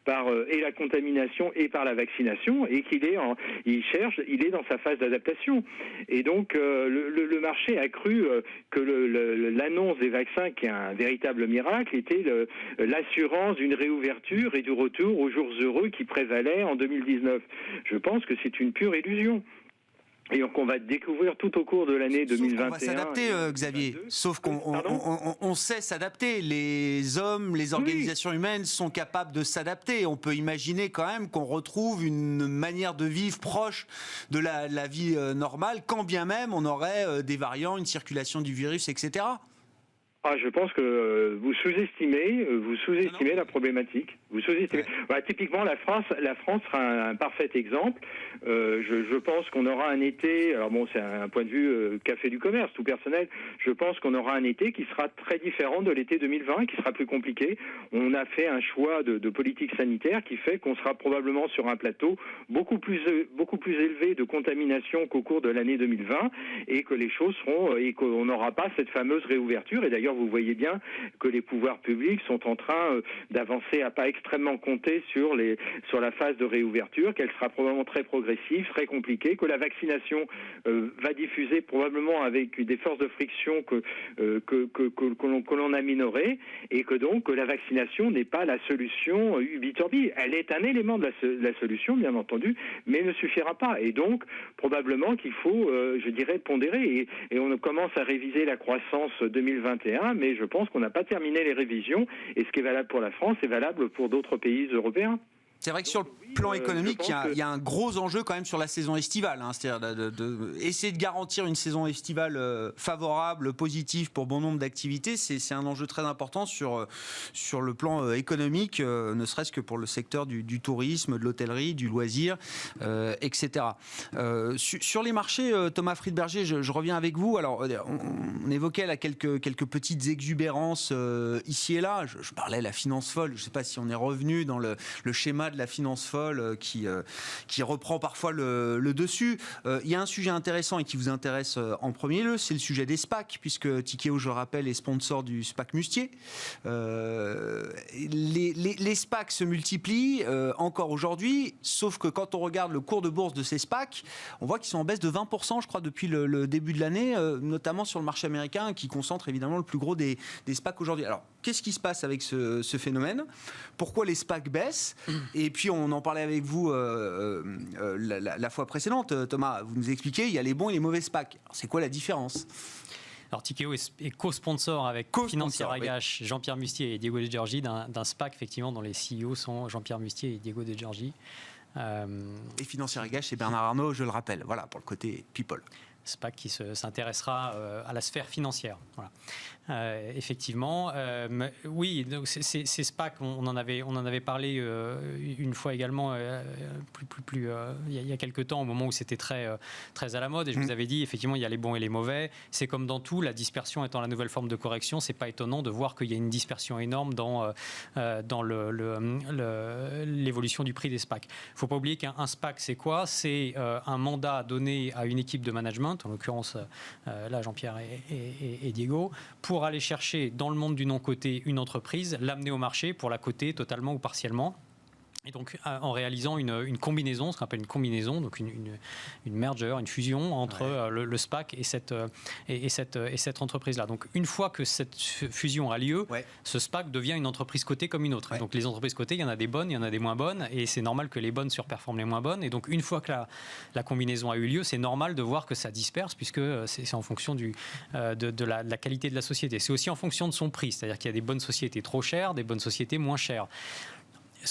la contamination et par la vaccination, et qu'il est il est dans sa phase d'adaptation. Et donc, le marché a cru que l'annonce des vaccins, qui est un véritable miracle, était l'assurance d'une réouverture et du retour aux jours heureux qui prévalaient en 2019. Je pense que c'est une pure illusion. Et donc on va découvrir tout au cours de l'année 2021. On va s'adapter, Xavier. Sauf qu'on sait s'adapter. Les hommes, les organisations humaines sont capables de s'adapter. On peut imaginer quand même qu'on retrouve une manière de vivre proche de la vie normale, quand bien même on aurait des variants, une circulation du virus, etc. Je pense que vous sous-estimez la problématique. Vous sous-estimez. Typiquement, la France sera un parfait exemple. Je pense qu'on aura un été. Alors bon, c'est un point de vue café du commerce, tout personnel. Je pense qu'on aura un été qui sera très différent de l'été 2020, qui sera plus compliqué. On a fait un choix de politique sanitaire qui fait qu'on sera probablement sur un plateau beaucoup plus élevé de contamination qu'au cours de l'année 2020, et que les choses seront et qu'on n'aura pas cette fameuse réouverture. Et d'ailleurs, vous voyez bien que les pouvoirs publics sont en train d'avancer à pas extrêmement compter sur la phase de réouverture, qu'elle sera probablement très progressive, très compliquée, que la vaccination va diffuser probablement avec des forces de friction que l'on a minorées, et que donc la vaccination n'est pas la solution ubiturbi. Elle est un élément de la solution, bien entendu, mais ne suffira pas. Et donc, probablement qu'il faut, pondérer. Et on commence à réviser la croissance 2021, mais je pense qu'on n'a pas terminé les révisions. Et ce qui est valable pour la France est valable pour d'autres pays européens. C'est vrai que sur le plan économique, il y a un gros enjeu quand même sur la saison estivale. C'est-à-dire essayer de garantir une saison estivale favorable, positive pour bon nombre d'activités. C'est un enjeu très important sur le plan économique, ne serait-ce que pour le secteur du tourisme, de l'hôtellerie, du loisir, etc. Sur les marchés, Thomas Friedberger, je reviens avec vous. Alors, on évoquait là quelques petites exubérances ici et là. Je parlais de la finance folle. Je ne sais pas si on est revenu dans le schéma de la finance folle qui reprend parfois le dessus. Il y a un sujet intéressant et qui vous intéresse en premier lieu, c'est le sujet des SPAC, puisque Tikehau, je rappelle, est sponsor du SPAC Mustier. Les SPAC se multiplient encore aujourd'hui, sauf que quand on regarde le cours de bourse de ces SPAC, on voit qu'ils sont en baisse de 20%, je crois, depuis le début de l'année, notamment sur le marché américain, qui concentre évidemment le plus gros des SPAC aujourd'hui. Alors, qu'est-ce qui se passe avec ce phénomène ? Pourquoi les SPAC baissent ? Et puis, on en parlait avec vous la fois précédente, Thomas. Vous nous expliquez, il y a les bons et les mauvais SPAC. Alors, c'est quoi la différence ? Alors, Tikehau est co-sponsor avec Financière Agache, Jean-Pierre Mustier et Diego De Giorgi d'un SPAC, effectivement, dont les CEO sont Jean-Pierre Mustier et Diego De Giorgi. Et Financière Agache, c'est Bernard Arnault, je le rappelle. Voilà, pour le côté people. SPAC qui s'intéressera à la sphère financière. Voilà. Effectivement, oui, donc ces SPAC, on en avait parlé une fois également, il y a quelques temps, au moment où c'était très à la mode, et je vous avais dit, effectivement, il y a les bons et les mauvais. C'est comme dans tout, la dispersion étant la nouvelle forme de correction, c'est pas étonnant de voir qu'il y a une dispersion énorme dans l'évolution du prix des SPAC. Il ne faut pas oublier qu'un SPAC, c'est quoi ? C'est un mandat donné à une équipe de management, en l'occurrence là Jean-Pierre et Diego, pour aller chercher dans le monde du non-coté une entreprise, l'amener au marché pour la coter totalement ou partiellement. Et donc, en réalisant une combinaison, ce qu'on appelle une combinaison, donc une merger, une fusion entre le SPAC et cette entreprise-là. Donc, une fois que cette fusion a lieu, ce SPAC devient une entreprise cotée comme une autre. Donc, les entreprises cotées, il y en a des bonnes, il y en a des moins bonnes, et c'est normal que les bonnes surperforment les moins bonnes. Et donc, une fois que la combinaison a eu lieu, c'est normal de voir que ça disperse, puisque c'est en fonction de la qualité de la société. C'est aussi en fonction de son prix, c'est-à-dire qu'il y a des bonnes sociétés trop chères, des bonnes sociétés moins chères.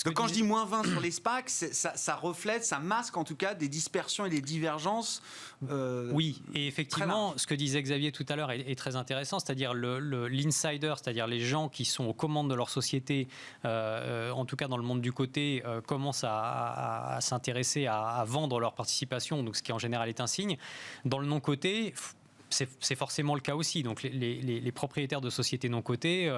Donc quand je dis moins 20 sur les SPAC, ça reflète, ça masque en tout cas des dispersions et des divergences. Oui, et effectivement, ce que disait Xavier tout à l'heure est très intéressant, c'est-à-dire l'insider, c'est-à-dire les gens qui sont aux commandes de leur société, en tout cas dans le monde du coté, commencent à s'intéresser à vendre leur participation, donc ce qui en général est un signe. Dans le non-coté, c'est forcément le cas aussi. Donc les propriétaires de sociétés non cotées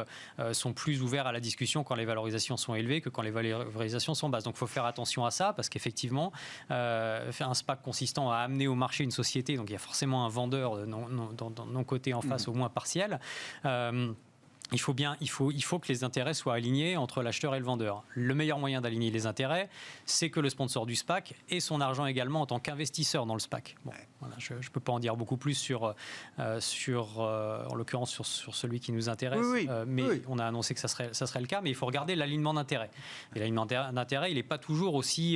sont plus ouverts à la discussion quand les valorisations sont élevées que quand les valorisations sont basses. Donc il faut faire attention à ça, parce qu'effectivement, faire un SPAC consistant à amener au marché une société, donc il y a forcément un vendeur non coté en face, au moins partiel. Il faut que les intérêts soient alignés entre l'acheteur et le vendeur. Le meilleur moyen d'aligner les intérêts, c'est que le sponsor du SPAC ait son argent également en tant qu'investisseur dans le SPAC. Bon, voilà, je ne peux pas en dire beaucoup plus en l'occurrence sur celui qui nous intéresse, mais on a annoncé que ça serait le cas, mais il faut regarder l'alignement d'intérêts. Et l'alignement d'intérêts, il n'est pas toujours aussi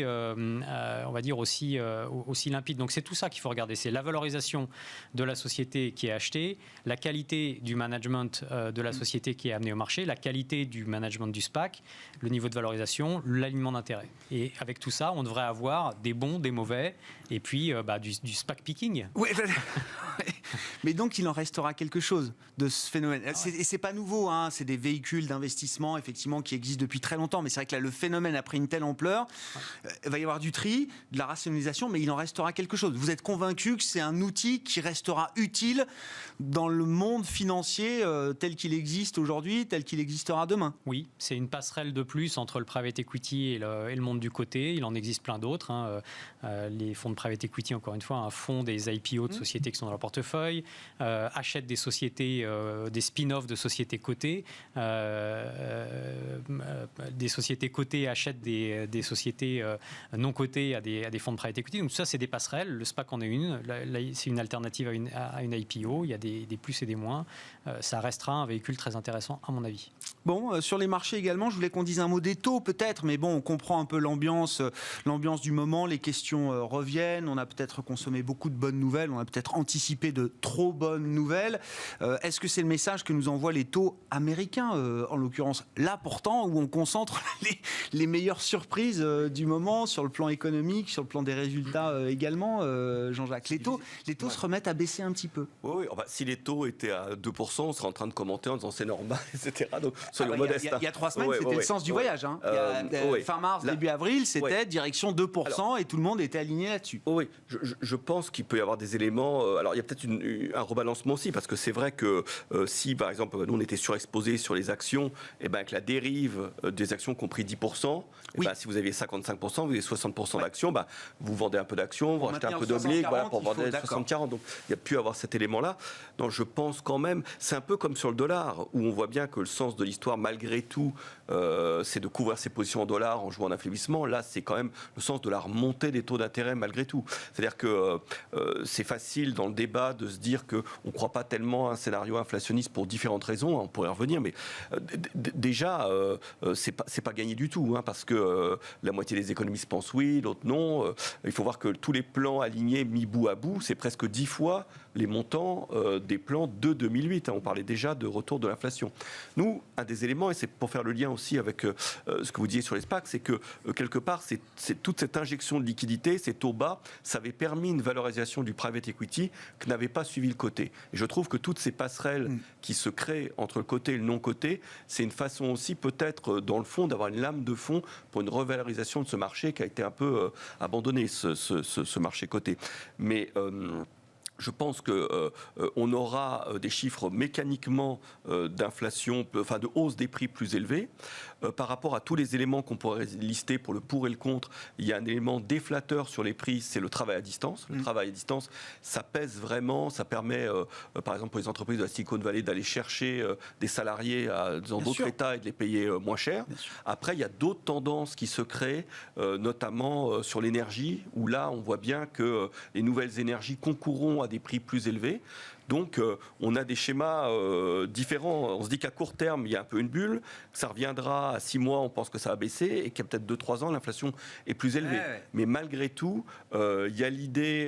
limpide. Donc c'est tout ça qu'il faut regarder. C'est la valorisation de la société qui est achetée, la qualité du management de la société qui est amené au marché, la qualité du management du SPAC, le niveau de valorisation, l'alignement d'intérêts. Et avec tout ça, on devrait avoir des bons, des mauvais, et puis du SPAC picking. Oui, Mais donc, il en restera quelque chose de ce phénomène. Et c'est pas nouveau, hein, c'est des véhicules d'investissement, effectivement, qui existent depuis très longtemps. Mais c'est vrai que là, le phénomène a pris une telle ampleur. Il va y avoir du tri, de la rationalisation, mais il en restera quelque chose. Vous êtes convaincu que c'est un outil qui restera utile dans le monde financier tel qu'il existe aujourd'hui, tel qu'il existera demain? Oui, c'est une passerelle de plus entre le private equity et le monde du côté. Il en existe plein d'autres, hein. Les fonds de private equity, encore une fois, un fonds des IPO de sociétés qui sont dans leur portefeuille, achètent des sociétés, des spin-offs de sociétés cotées. Des sociétés cotées achètent des sociétés non cotées à des fonds de private equity. Donc ça, c'est des passerelles. Le SPAC en est une. C'est une alternative à une IPO. Il y a des plus et des moins. Ça restera un véhicule très intéressant, à mon avis. Bon, sur les marchés également, je voulais qu'on dise un mot des taux peut-être, mais bon, on comprend un peu l'ambiance du moment, les questions reviennent, on a peut-être consommé beaucoup de bonnes nouvelles, on a peut-être anticipé de trop bonnes nouvelles. Est-ce que c'est le message que nous envoient les taux américains, en l'occurrence là pourtant, où on concentre les meilleures surprises du moment sur le plan économique, sur le plan des résultats également, Jean-Jacques? Les taux se remettent à baisser un petit peu. Oui, enfin, si les taux étaient à 2%, on serait en train de commenter en disant c'est normal, etc. Donc, soyons modestes. Il y a 3 semaines, c'était le sens du voyage. Hein. Fin mars, début avril, c'était direction 2%, et tout le monde était aligné là-dessus. Oui, je pense qu'il peut y avoir des éléments. Alors, il y a peut-être un rebalancement aussi, parce que c'est vrai que si, par exemple, nous, on était surexposés sur les actions, et ben, avec la dérive des actions qui ont pris 10%, ben, si vous aviez 55%, vous avez 60% d'actions, ben, vous vendez un peu d'actions, vous rachetez un peu d'obliques, voilà, pour vendre 60-40. Donc, il y a pu avoir cet élément-là. Donc, je pense quand même, c'est un peu comme sur le dollar, où on voit bien que le sens de l'histoire, malgré tout, c'est de couvrir ses positions en dollars en jouant en affaiblissement. Là, c'est quand même le sens de la remontée des taux d'intérêt malgré tout. C'est-à-dire que c'est facile dans le débat de se dire qu'on ne croit pas tellement à un scénario inflationniste pour différentes raisons, on pourrait y revenir, mais déjà, c'est pas gagné du tout, hein, parce que la moitié des économistes pensent oui, l'autre non. Il faut voir que tous les plans alignés mis bout à bout, c'est presque 10 fois les montants des plans de 2008. Hein. On parlait déjà de retour de l'inflation. Nous, un des éléments, et c'est pour faire le lien aussi avec ce que vous disiez sur les SPAC, c'est que quelque part, c'est toute cette injection de liquidité, ces taux bas, ça avait permis une valorisation du private equity que n'avait pas suivi le côté. Et je trouve que toutes ces passerelles qui se créent entre le côté et le non-côté, c'est une façon aussi peut-être, dans le fond, d'avoir une lame de fond pour une revalorisation de ce marché qui a été un peu abandonné, ce marché côté. Mais je pense qu'on aura des chiffres mécaniquement d'inflation, enfin de hausse des prix plus élevés. Par rapport à tous les éléments qu'on pourrait lister pour le pour et le contre, il y a un élément déflateur sur les prix, c'est le travail à distance. Le travail à distance, ça pèse vraiment, ça permet, par exemple pour les entreprises de la Silicon Valley, d'aller chercher des salariés dans d'autres États et de les payer moins cher. Après, il y a d'autres tendances qui se créent, notamment sur l'énergie, où là, on voit bien que les nouvelles énergies concourront à des prix plus élevés. Donc, on a des schémas différents. On se dit qu'à court terme, il y a un peu une bulle. Ça reviendra à 6 mois, on pense que ça va baisser. Et qu'à peut-être 2-3 ans, l'inflation est plus élevée. Mais malgré tout, il y a l'idée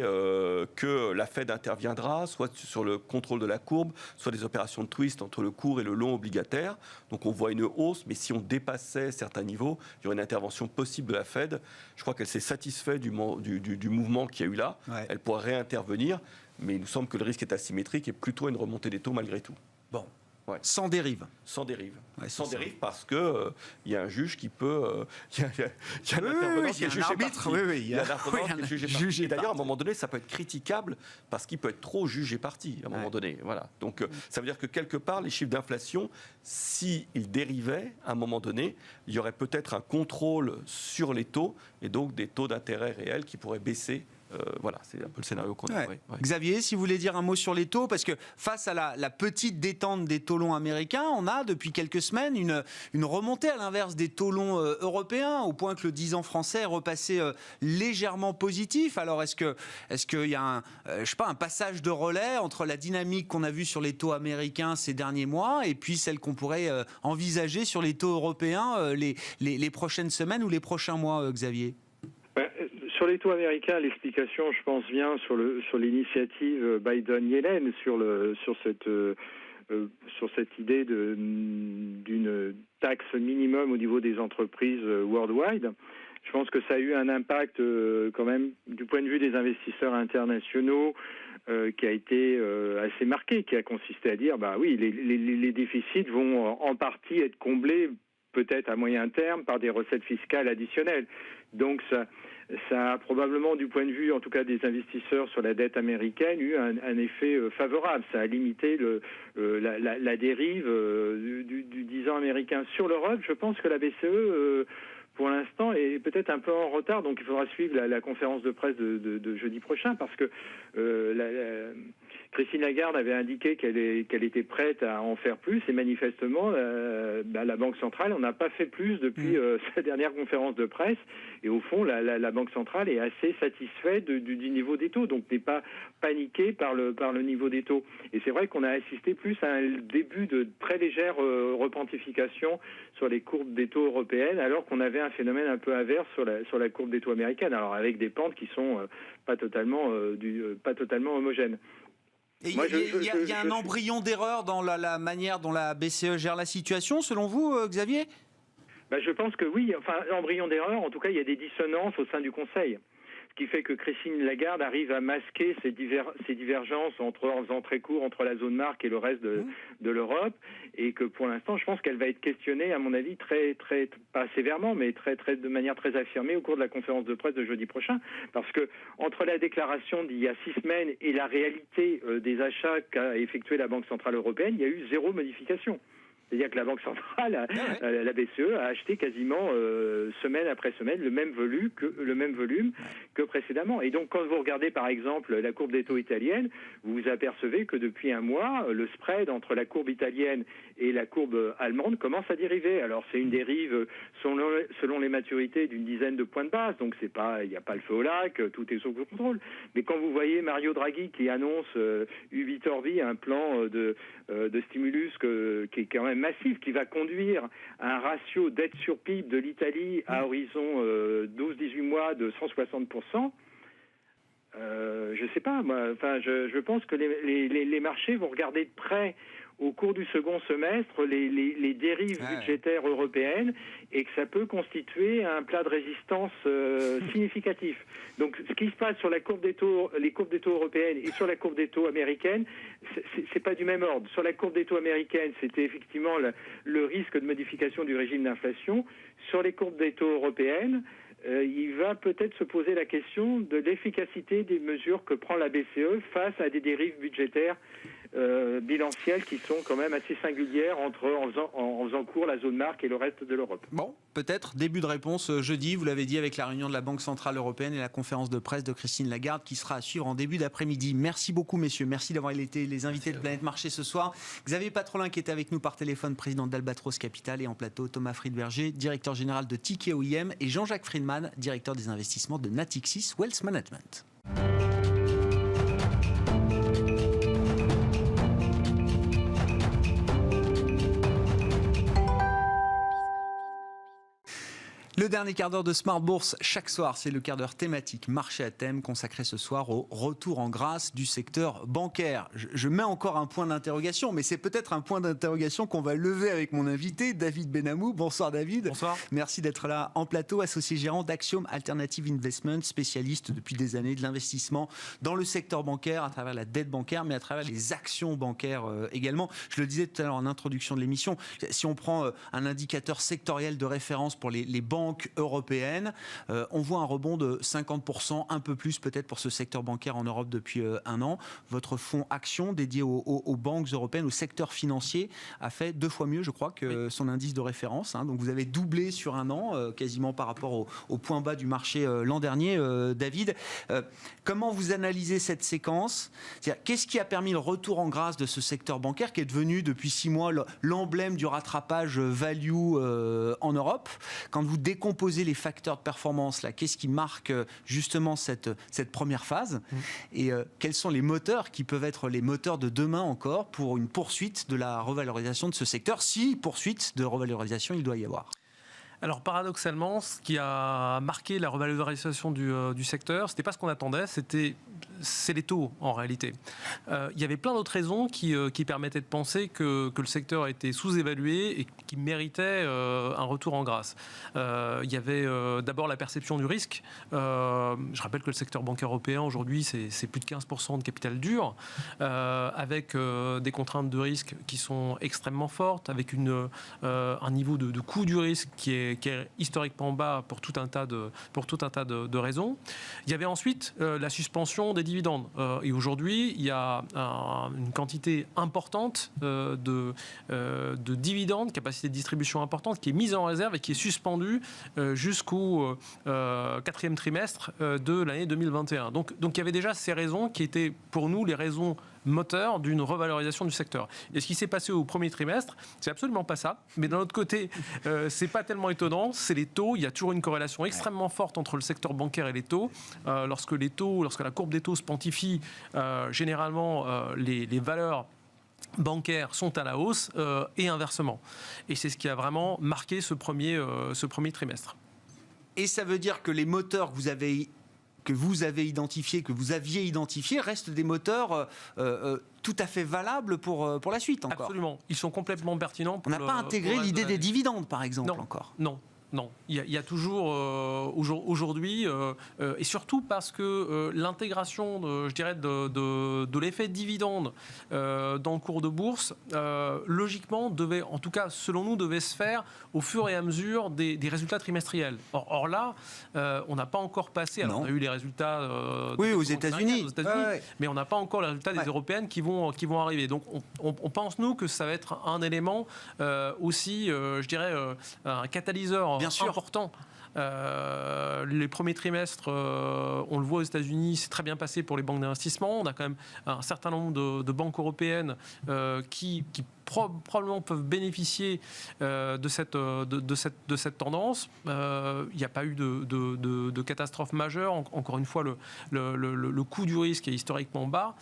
que la Fed interviendra, soit sur le contrôle de la courbe, soit des opérations de twist entre le court et le long obligataire. Donc, on voit une hausse. Mais si on dépassait certains niveaux, il y aurait une intervention possible de la Fed. Je crois qu'elle s'est satisfaite du mouvement qu'il y a eu là. Elle pourrait réintervenir. Mais il nous semble que le risque est asymétrique et plutôt une remontée des taux malgré tout. Bon. Ouais. Sans dérive. Sans dérive. Ouais, sans dérive parce que il y a un juge qui peut. Il y a un intervenant qui est jugé parti. Il y a un intervenant qui est jugé parti. Et d'ailleurs, à un moment donné, ça peut être critiquable parce qu'il peut être trop jugé parti à un moment donné. Voilà. Donc, ça veut dire que quelque part, les chiffres d'inflation, s'ils dérivaient à un moment donné, il y aurait peut-être un contrôle sur les taux et donc des taux d'intérêt réels qui pourraient baisser. Voilà, c'est un peu le scénario qu'on a. Xavier, si vous voulez dire un mot sur les taux, parce que face à la petite détente des taux longs américains, on a depuis quelques semaines une remontée à l'inverse des taux longs européens, au point que le 10 ans français est repassé légèrement positif. Alors est-ce qu'il y a un passage de relais entre la dynamique qu'on a vue sur les taux américains ces derniers mois et puis celle qu'on pourrait envisager sur les taux européens les prochaines semaines ou les prochains mois, Xavier? Sur les taux américains, l'explication, je pense, vient sur l'initiative Biden-Yellen sur cette idée d'une taxe minimum au niveau des entreprises worldwide. Je pense que ça a eu un impact quand même du point de vue des investisseurs internationaux qui a été assez marqué, qui a consisté à dire bah oui, les déficits vont en partie être comblés peut-être à moyen terme par des recettes fiscales additionnelles. Donc ça a probablement, du point de vue en tout cas des investisseurs sur la dette américaine, eu un effet favorable. Ça a limité la dérive du 10 ans américain. Sur l'Europe, je pense que la BCE pour l'instant est peut-être un peu en retard, donc il faudra suivre la conférence de presse de jeudi prochain, parce que Christine Lagarde avait indiqué qu'elle était prête à en faire plus, et manifestement la Banque centrale on n'a pas fait plus depuis sa dernière conférence de presse, et au fond la Banque centrale est assez satisfaite du niveau des taux, donc n'est pas paniquée par le niveau des taux. Et c'est vrai qu'on a assisté plus à un début de très légère repentification sur les courbes des taux européennes, alors qu'on avait un phénomène un peu inverse sur la courbe des taux américaine, alors avec des pentes qui sont pas totalement homogènes. Et il y a un embryon d'erreur dans la manière dont la BCE gère la situation, selon vous, Xavier ? Je pense que oui, enfin, embryon d'erreur, en tout cas, il y a des dissonances au sein du Conseil. Ce qui fait que Christine Lagarde arrive à masquer ces divergences en faisant très court entre la zone marque et le reste de l'Europe, et que pour l'instant, je pense qu'elle va être questionnée, à mon avis, très, très, pas sévèrement, mais de manière très affirmée au cours de la conférence de presse de jeudi prochain, parce que entre la déclaration d'il y a 6 semaines et la réalité des achats qu'a effectué la Banque centrale européenne, il y a eu 0 modification. C'est-à-dire que la Banque centrale, la BCE, a acheté quasiment semaine après semaine le même volume que précédemment. Et donc, quand vous regardez par exemple la courbe des taux italienne, vous vous apercevez que depuis un mois, le spread entre la courbe italienne et la courbe allemande commence à dériver. Alors, c'est une dérive selon les maturités d'une dizaine de points de base. Donc, il n'y a pas le feu au lac, tout est sous contrôle. Mais quand vous voyez Mario Draghi qui annonce Ubi Torbi, un plan de stimulus qui est quand même massif, qui va conduire à un ratio dette sur PIB de l'Italie à horizon 12-18 mois de 160%, je sais pas, moi, enfin, je pense que les marchés vont regarder de près au cours du second semestre les dérives budgétaires européennes, et que ça peut constituer un plat de résistance significatif. Donc ce qui se passe sur la courbe des taux, les courbes des taux européennes et sur la courbe des taux américaines, c'est pas du même ordre. Sur la courbe des taux américaines, c'était effectivement le risque de modification du régime d'inflation. Sur les courbes des taux européennes, il va peut-être se poser la question de l'efficacité des mesures que prend la BCE face à des dérives budgétaires bilancielles qui sont quand même assez singulières en faisant court la zone marque et le reste de l'Europe. Bon, peut-être début de réponse jeudi, vous l'avez dit, avec la réunion de la Banque Centrale Européenne et la conférence de presse de Christine Lagarde qui sera à suivre en début d'après-midi. Merci beaucoup messieurs, merci d'avoir été les invités de Planète Marché ce soir. Xavier Patrolin qui était avec nous par téléphone, président d'Albatros Capital, et en plateau Thomas Friedberger, directeur général de Tikehau OIM, et Jean-Jacques Friedman, directeur des investissements de Natixis Wealth Management. Le dernier quart d'heure de Smart Bourse, chaque soir, c'est le quart d'heure thématique marché à thème consacré ce soir au retour en grâce du secteur bancaire. Je mets encore un point d'interrogation, mais c'est peut-être un point d'interrogation qu'on va lever avec mon invité, David Benamou. Bonsoir David. Bonsoir. Merci d'être là en plateau, associé gérant d'Axiom Alternative Investment, spécialiste depuis des années de l'investissement dans le secteur bancaire à travers la dette bancaire, mais à travers les actions bancaires également. Je le disais tout à l'heure en introduction de l'émission, si on prend un indicateur sectoriel de référence pour les banques européennes, on voit un rebond de 50%, un peu plus peut-être pour ce secteur bancaire en Europe depuis un an. Votre fonds Action dédié aux banques européennes, au secteur financier, a fait 2 fois mieux, je crois, que son indice de référence. Donc vous avez doublé sur un an, quasiment par rapport au point bas du marché l'an dernier. David, comment vous analysez cette séquence ? C'est-à-dire, qu'est-ce qui a permis le retour en grâce de ce secteur bancaire qui est devenu depuis 6 mois l'emblème du rattrapage value en Europe ? Quand vous décomposer les facteurs de performance, là, qu'est-ce qui marque justement cette première phase et quels sont les moteurs qui peuvent être les moteurs de demain encore pour une poursuite de la revalorisation de ce secteur, si poursuite de revalorisation il doit y avoir? Alors paradoxalement, ce qui a marqué la revalorisation du secteur, c'était pas ce qu'on attendait, c'était c'est les taux en réalité. Il y avait plein d'autres raisons qui permettaient de penser que le secteur a été sous-évalué et qui méritait un retour en grâce. Il y avait d'abord la perception du risque. Je rappelle que le secteur bancaire européen aujourd'hui c'est plus de 15% de capital dur, avec des contraintes de risque qui sont extrêmement fortes, avec un niveau de coût du risque qui est historiquement bas pour tout un tas de raisons. Il y avait ensuite la suspension des dividendes. Et aujourd'hui, il y a une quantité importante de dividendes, capacité de distribution importante, qui est mise en réserve et qui est suspendue jusqu'au 4e trimestre de l'année 2021. Donc il y avait déjà ces raisons qui étaient pour nous les raisons moteur d'une revalorisation du secteur. Et ce qui s'est passé au premier trimestre, c'est absolument pas ça. Mais d'un autre côté, c'est pas tellement étonnant. C'est les taux. Il y a toujours une corrélation extrêmement forte entre le secteur bancaire et les taux. Lorsque la courbe des taux se quantifie, généralement les valeurs bancaires sont à la hausse et inversement. Et c'est ce qui a vraiment marqué ce premier trimestre. Et ça veut dire que les moteurs que vous aviez identifiés restent des moteurs tout à fait valables pour la suite encore. Absolument. Ils sont complètement pertinents. On n'a pas intégré l'idée des dividendes, par exemple, encore. Non, il y a toujours aujourd'hui, et surtout parce que l'intégration, de l'effet dividende dans le cours de bourse, logiquement, en tout cas selon nous, devait se faire au fur et à mesure des résultats trimestriels. Or là, on n'a pas encore passé. Alors, on a eu les résultats aux États-Unis, mais on n'a pas encore les résultats des européennes qui vont arriver. Donc on pense, nous, que ça va être un élément aussi, un catalyseur important. Les premiers trimestres, on le voit aux États-Unis, c'est très bien passé pour les banques d'investissement. On a quand même un certain nombre de banques européennes qui probablement peuvent bénéficier de cette tendance. Il n'y a pas eu de catastrophe majeure. Encore une fois, le coût du risque est historiquement bas.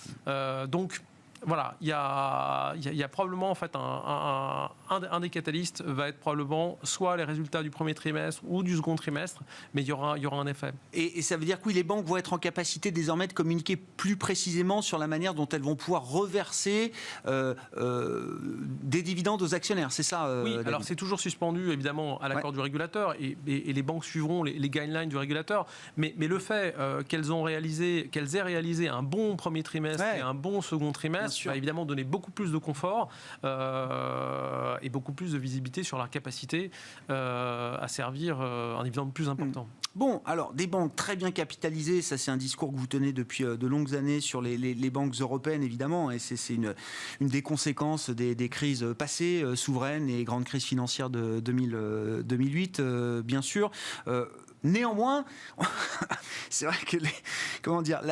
Donc, voilà, il y a probablement en fait un des catalystes va être probablement soit les résultats du premier trimestre ou du second trimestre, mais il y aura un effet. Et ça veut dire que oui, les banques vont être en capacité désormais de communiquer plus précisément sur la manière dont elles vont pouvoir reverser des dividendes aux actionnaires, c'est ça Oui, David. alors c'est toujours suspendu évidemment à l'accord du régulateur et les banques suivront les guidelines du régulateur, mais le fait qu'elles aient réalisé un bon premier trimestre et un bon second trimestre va évidemment donner beaucoup plus de confort et beaucoup plus de visibilité sur leur capacité à servir un dividende plus important. Bon, alors des banques très bien capitalisées, ça c'est un discours que vous tenez depuis de longues années sur les banques européennes évidemment, et c'est une des conséquences des crises passées, souveraines et grandes crises financières de 2008 bien sûr. Néanmoins, c'est vrai que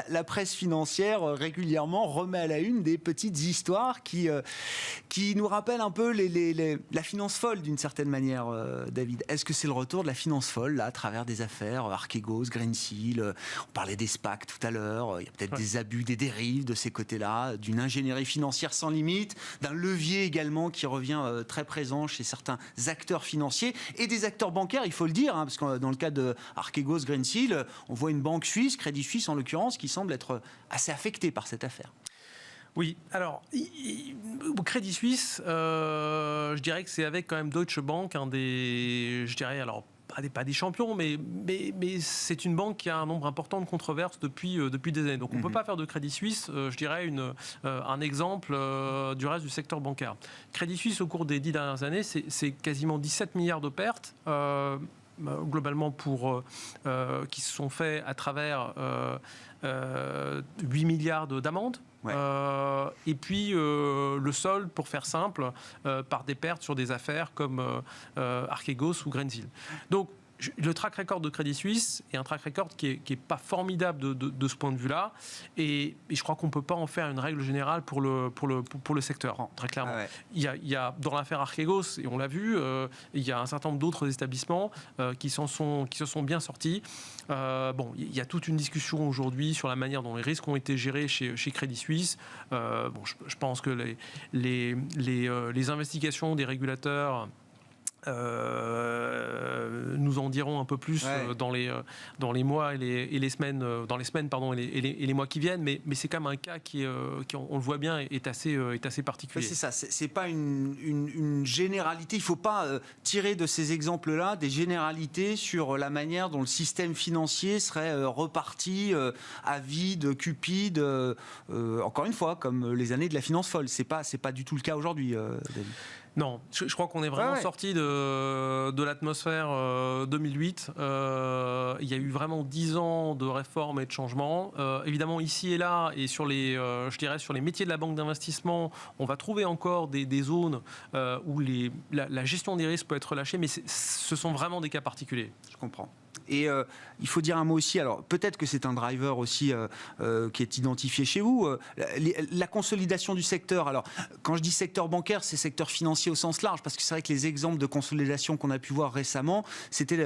la presse financière régulièrement remet à la une des petites histoires qui nous rappellent un peu la finance folle d'une certaine manière, David. Est-ce que c'est le retour de la finance folle là, à travers des affaires Archegos, Greensill, on parlait des SPAC tout à l'heure, il y a peut-être des abus, des dérives de ces côtés-là, d'une ingénierie financière sans limite, d'un levier également qui revient très présent chez certains acteurs financiers et des acteurs bancaires, il faut le dire, parce que dans le cas de Archegos, Greensill, on voit une banque suisse, Crédit Suisse en l'occurrence, qui semble être assez affectée par cette affaire. Oui, alors, Crédit Suisse, je dirais que c'est avec quand même Deutsche Bank, pas des champions, mais c'est une banque qui a un nombre important de controverses depuis des années. Donc on ne peut pas faire de Crédit Suisse, un exemple du reste du secteur bancaire. Crédit Suisse, au cours des 10 dernières années, c'est quasiment 17 milliards de pertes. Globalement qui se sont faits à travers 8 milliards d'amendes. Ouais. Et puis le solde, pour faire simple, par des pertes sur des affaires comme Archegos ou Greensill. Donc le track record de Crédit Suisse est un track record qui est pas formidable de ce point de vue-là, et je crois qu'on peut pas en faire une règle générale pour le secteur, très clairement. Ah ouais. Il y a dans l'affaire Archegos, et on l'a vu, il y a un certain nombre d'autres établissements qui se sont bien sortis. Il y a toute une discussion aujourd'hui sur la manière dont les risques ont été gérés chez Crédit Suisse. Je pense que les investigations des régulateurs nous en dirons un peu plus dans les mois et les semaines, et les mois qui viennent. Mais c'est quand même un cas qui on le voit bien, est assez particulier. C'est ça. C'est pas une généralité. Il faut pas tirer de ces exemples-là des généralités sur la manière dont le système financier serait reparti à vide, cupide. Encore une fois, comme les années de la finance folle. C'est pas du tout le cas aujourd'hui, David. Non, je crois qu'on est vraiment sorti de l'atmosphère 2008. Il y a eu vraiment 10 ans de réformes et de changements. Évidemment, ici et là, et sur les métiers de la banque d'investissement, on va trouver encore des zones où la gestion des risques peut être relâchée, mais ce sont vraiment des cas particuliers. Je comprends. Et il faut dire un mot aussi, alors peut-être que c'est un driver aussi qui est identifié chez vous, la consolidation du secteur. Alors quand je dis secteur bancaire, c'est secteur financier au sens large, parce que c'est vrai que les exemples de consolidation qu'on a pu voir récemment, c'était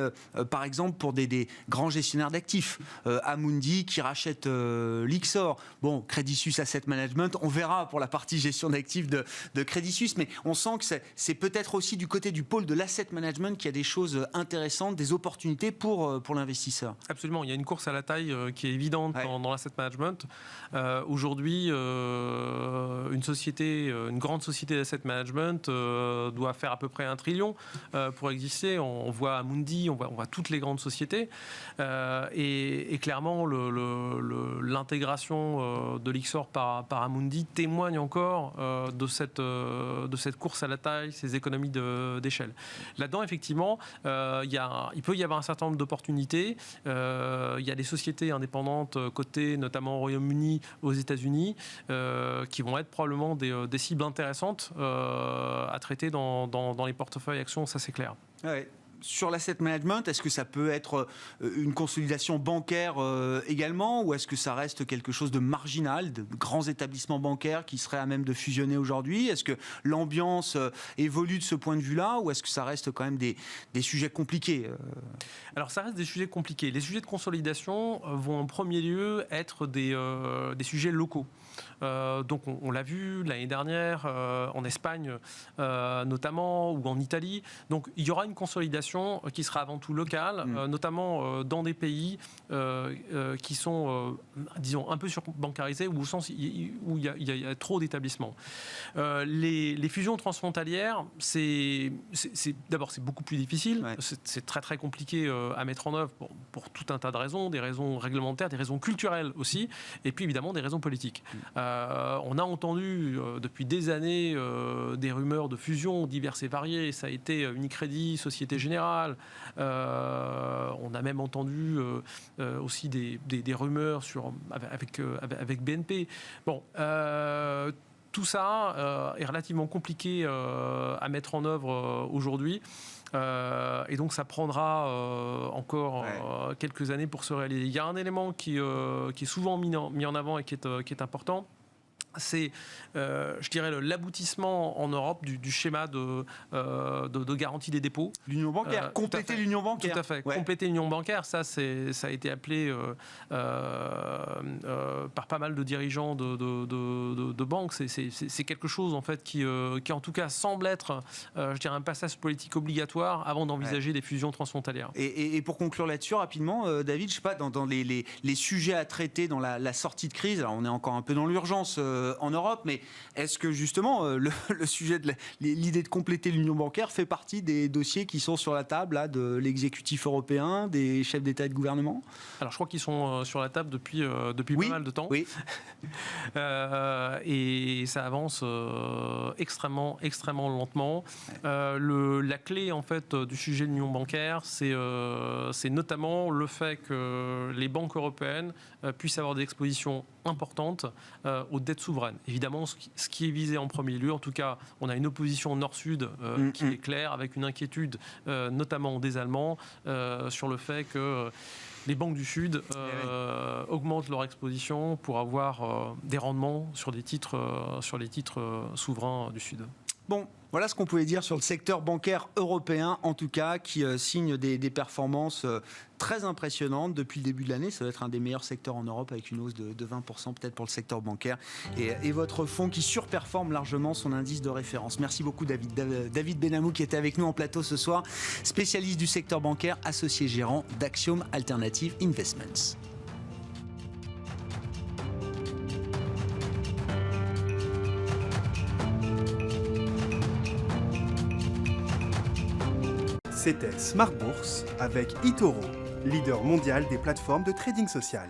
par exemple pour des grands gestionnaires d'actifs. Amundi qui rachète Lyxor. Bon, Credit Suisse Asset Management, on verra pour la partie gestion d'actifs de Credit Suisse, mais on sent que c'est peut-être aussi du côté du pôle de l'asset management qu'il y a des choses intéressantes, des opportunités pour l'investisseur. Absolument, il y a une course à la taille qui est évidente dans l'asset management. Aujourd'hui, une grande société d'asset management doit faire à peu près 1 trillion pour exister. On voit Amundi, on voit toutes les grandes sociétés. Et clairement, l'intégration de Lyxor par Amundi témoigne encore de cette course à la taille, ces économies d'échelle. Là-dedans, effectivement, il peut y avoir un certain nombre d'opportunités. Il y a des sociétés indépendantes cotées, notamment au Royaume-Uni, aux États-Unis, qui vont être probablement des cibles intéressantes à traiter dans les portefeuilles actions, ça c'est clair. Ouais. Sur l'asset management, est-ce que ça peut être une consolidation bancaire également, ou est-ce que ça reste quelque chose de marginal, de grands établissements bancaires qui seraient à même de fusionner aujourd'hui? Est-ce que l'ambiance évolue de ce point de vue-là, ou est-ce que ça reste quand même des sujets compliqués? Alors ça reste des sujets compliqués. Les sujets de consolidation vont en premier lieu être des sujets locaux. Donc on l'a vu l'année dernière en Espagne notamment, ou en Italie. Donc il y aura une consolidation qui sera avant tout locale, notamment dans des pays qui sont disons un peu surbancarisés, ou au sens où il y a trop d'établissements. Les fusions transfrontalières, d'abord c'est beaucoup plus difficile, c'est très très compliqué à mettre en œuvre pour tout un tas de raisons, des raisons réglementaires, des raisons culturelles aussi, et puis évidemment des raisons politiques. On a entendu depuis des années des rumeurs de fusions diverses et variées. Ça a été Unicredit, Société Générale. On a même entendu aussi des rumeurs avec BNP. Bon. Tout ça est relativement compliqué à mettre en œuvre aujourd'hui. Et donc ça prendra encore quelques années pour se réaliser. Il y a un élément qui est souvent mis en avant et qui est important. C'est, je dirais, l'aboutissement en Europe du schéma de garantie des dépôts. L'union bancaire, compléter l'union bancaire. Tout à fait, compléter l'union bancaire, ça a été appelé par pas mal de dirigeants de banques. C'est quelque chose en fait qui en tout cas semble être, je dirais, un passage politique obligatoire avant d'envisager des fusions transfrontalières. Et pour conclure là-dessus rapidement, David, je sais pas, dans les sujets à traiter dans la sortie de crise, alors on est encore un peu dans l'urgence en Europe, mais est-ce que justement le sujet de l'idée de compléter l'union bancaire fait partie des dossiers qui sont sur la table là, de l'exécutif européen, des chefs d'État et de gouvernement? Alors je crois qu'ils sont sur la table depuis pas mal de temps. Oui. Et ça avance extrêmement lentement. La clé en fait du sujet de l'union bancaire, c'est notamment le fait que les banques européennes puissent avoir des expositions importantes aux dettes souveraines. Évidemment, ce qui est visé en premier lieu, en tout cas, on a une opposition nord-sud qui est claire, avec une inquiétude, notamment des Allemands, sur le fait que les banques du Sud augmentent leur exposition pour avoir des rendements sur les titres souverains du Sud. Bon, voilà ce qu'on pouvait dire sur le secteur bancaire européen, en tout cas, qui signe des performances très impressionnantes depuis le début de l'année. Ça doit être un des meilleurs secteurs en Europe, avec une hausse de 20% peut-être pour le secteur bancaire. Et votre fonds qui surperforme largement son indice de référence. Merci beaucoup David. David Benamou qui était avec nous en plateau ce soir, spécialiste du secteur bancaire, associé gérant d'Axiom Alternative Investments. C'était Smart Bourse avec eToro, leader mondial des plateformes de trading social.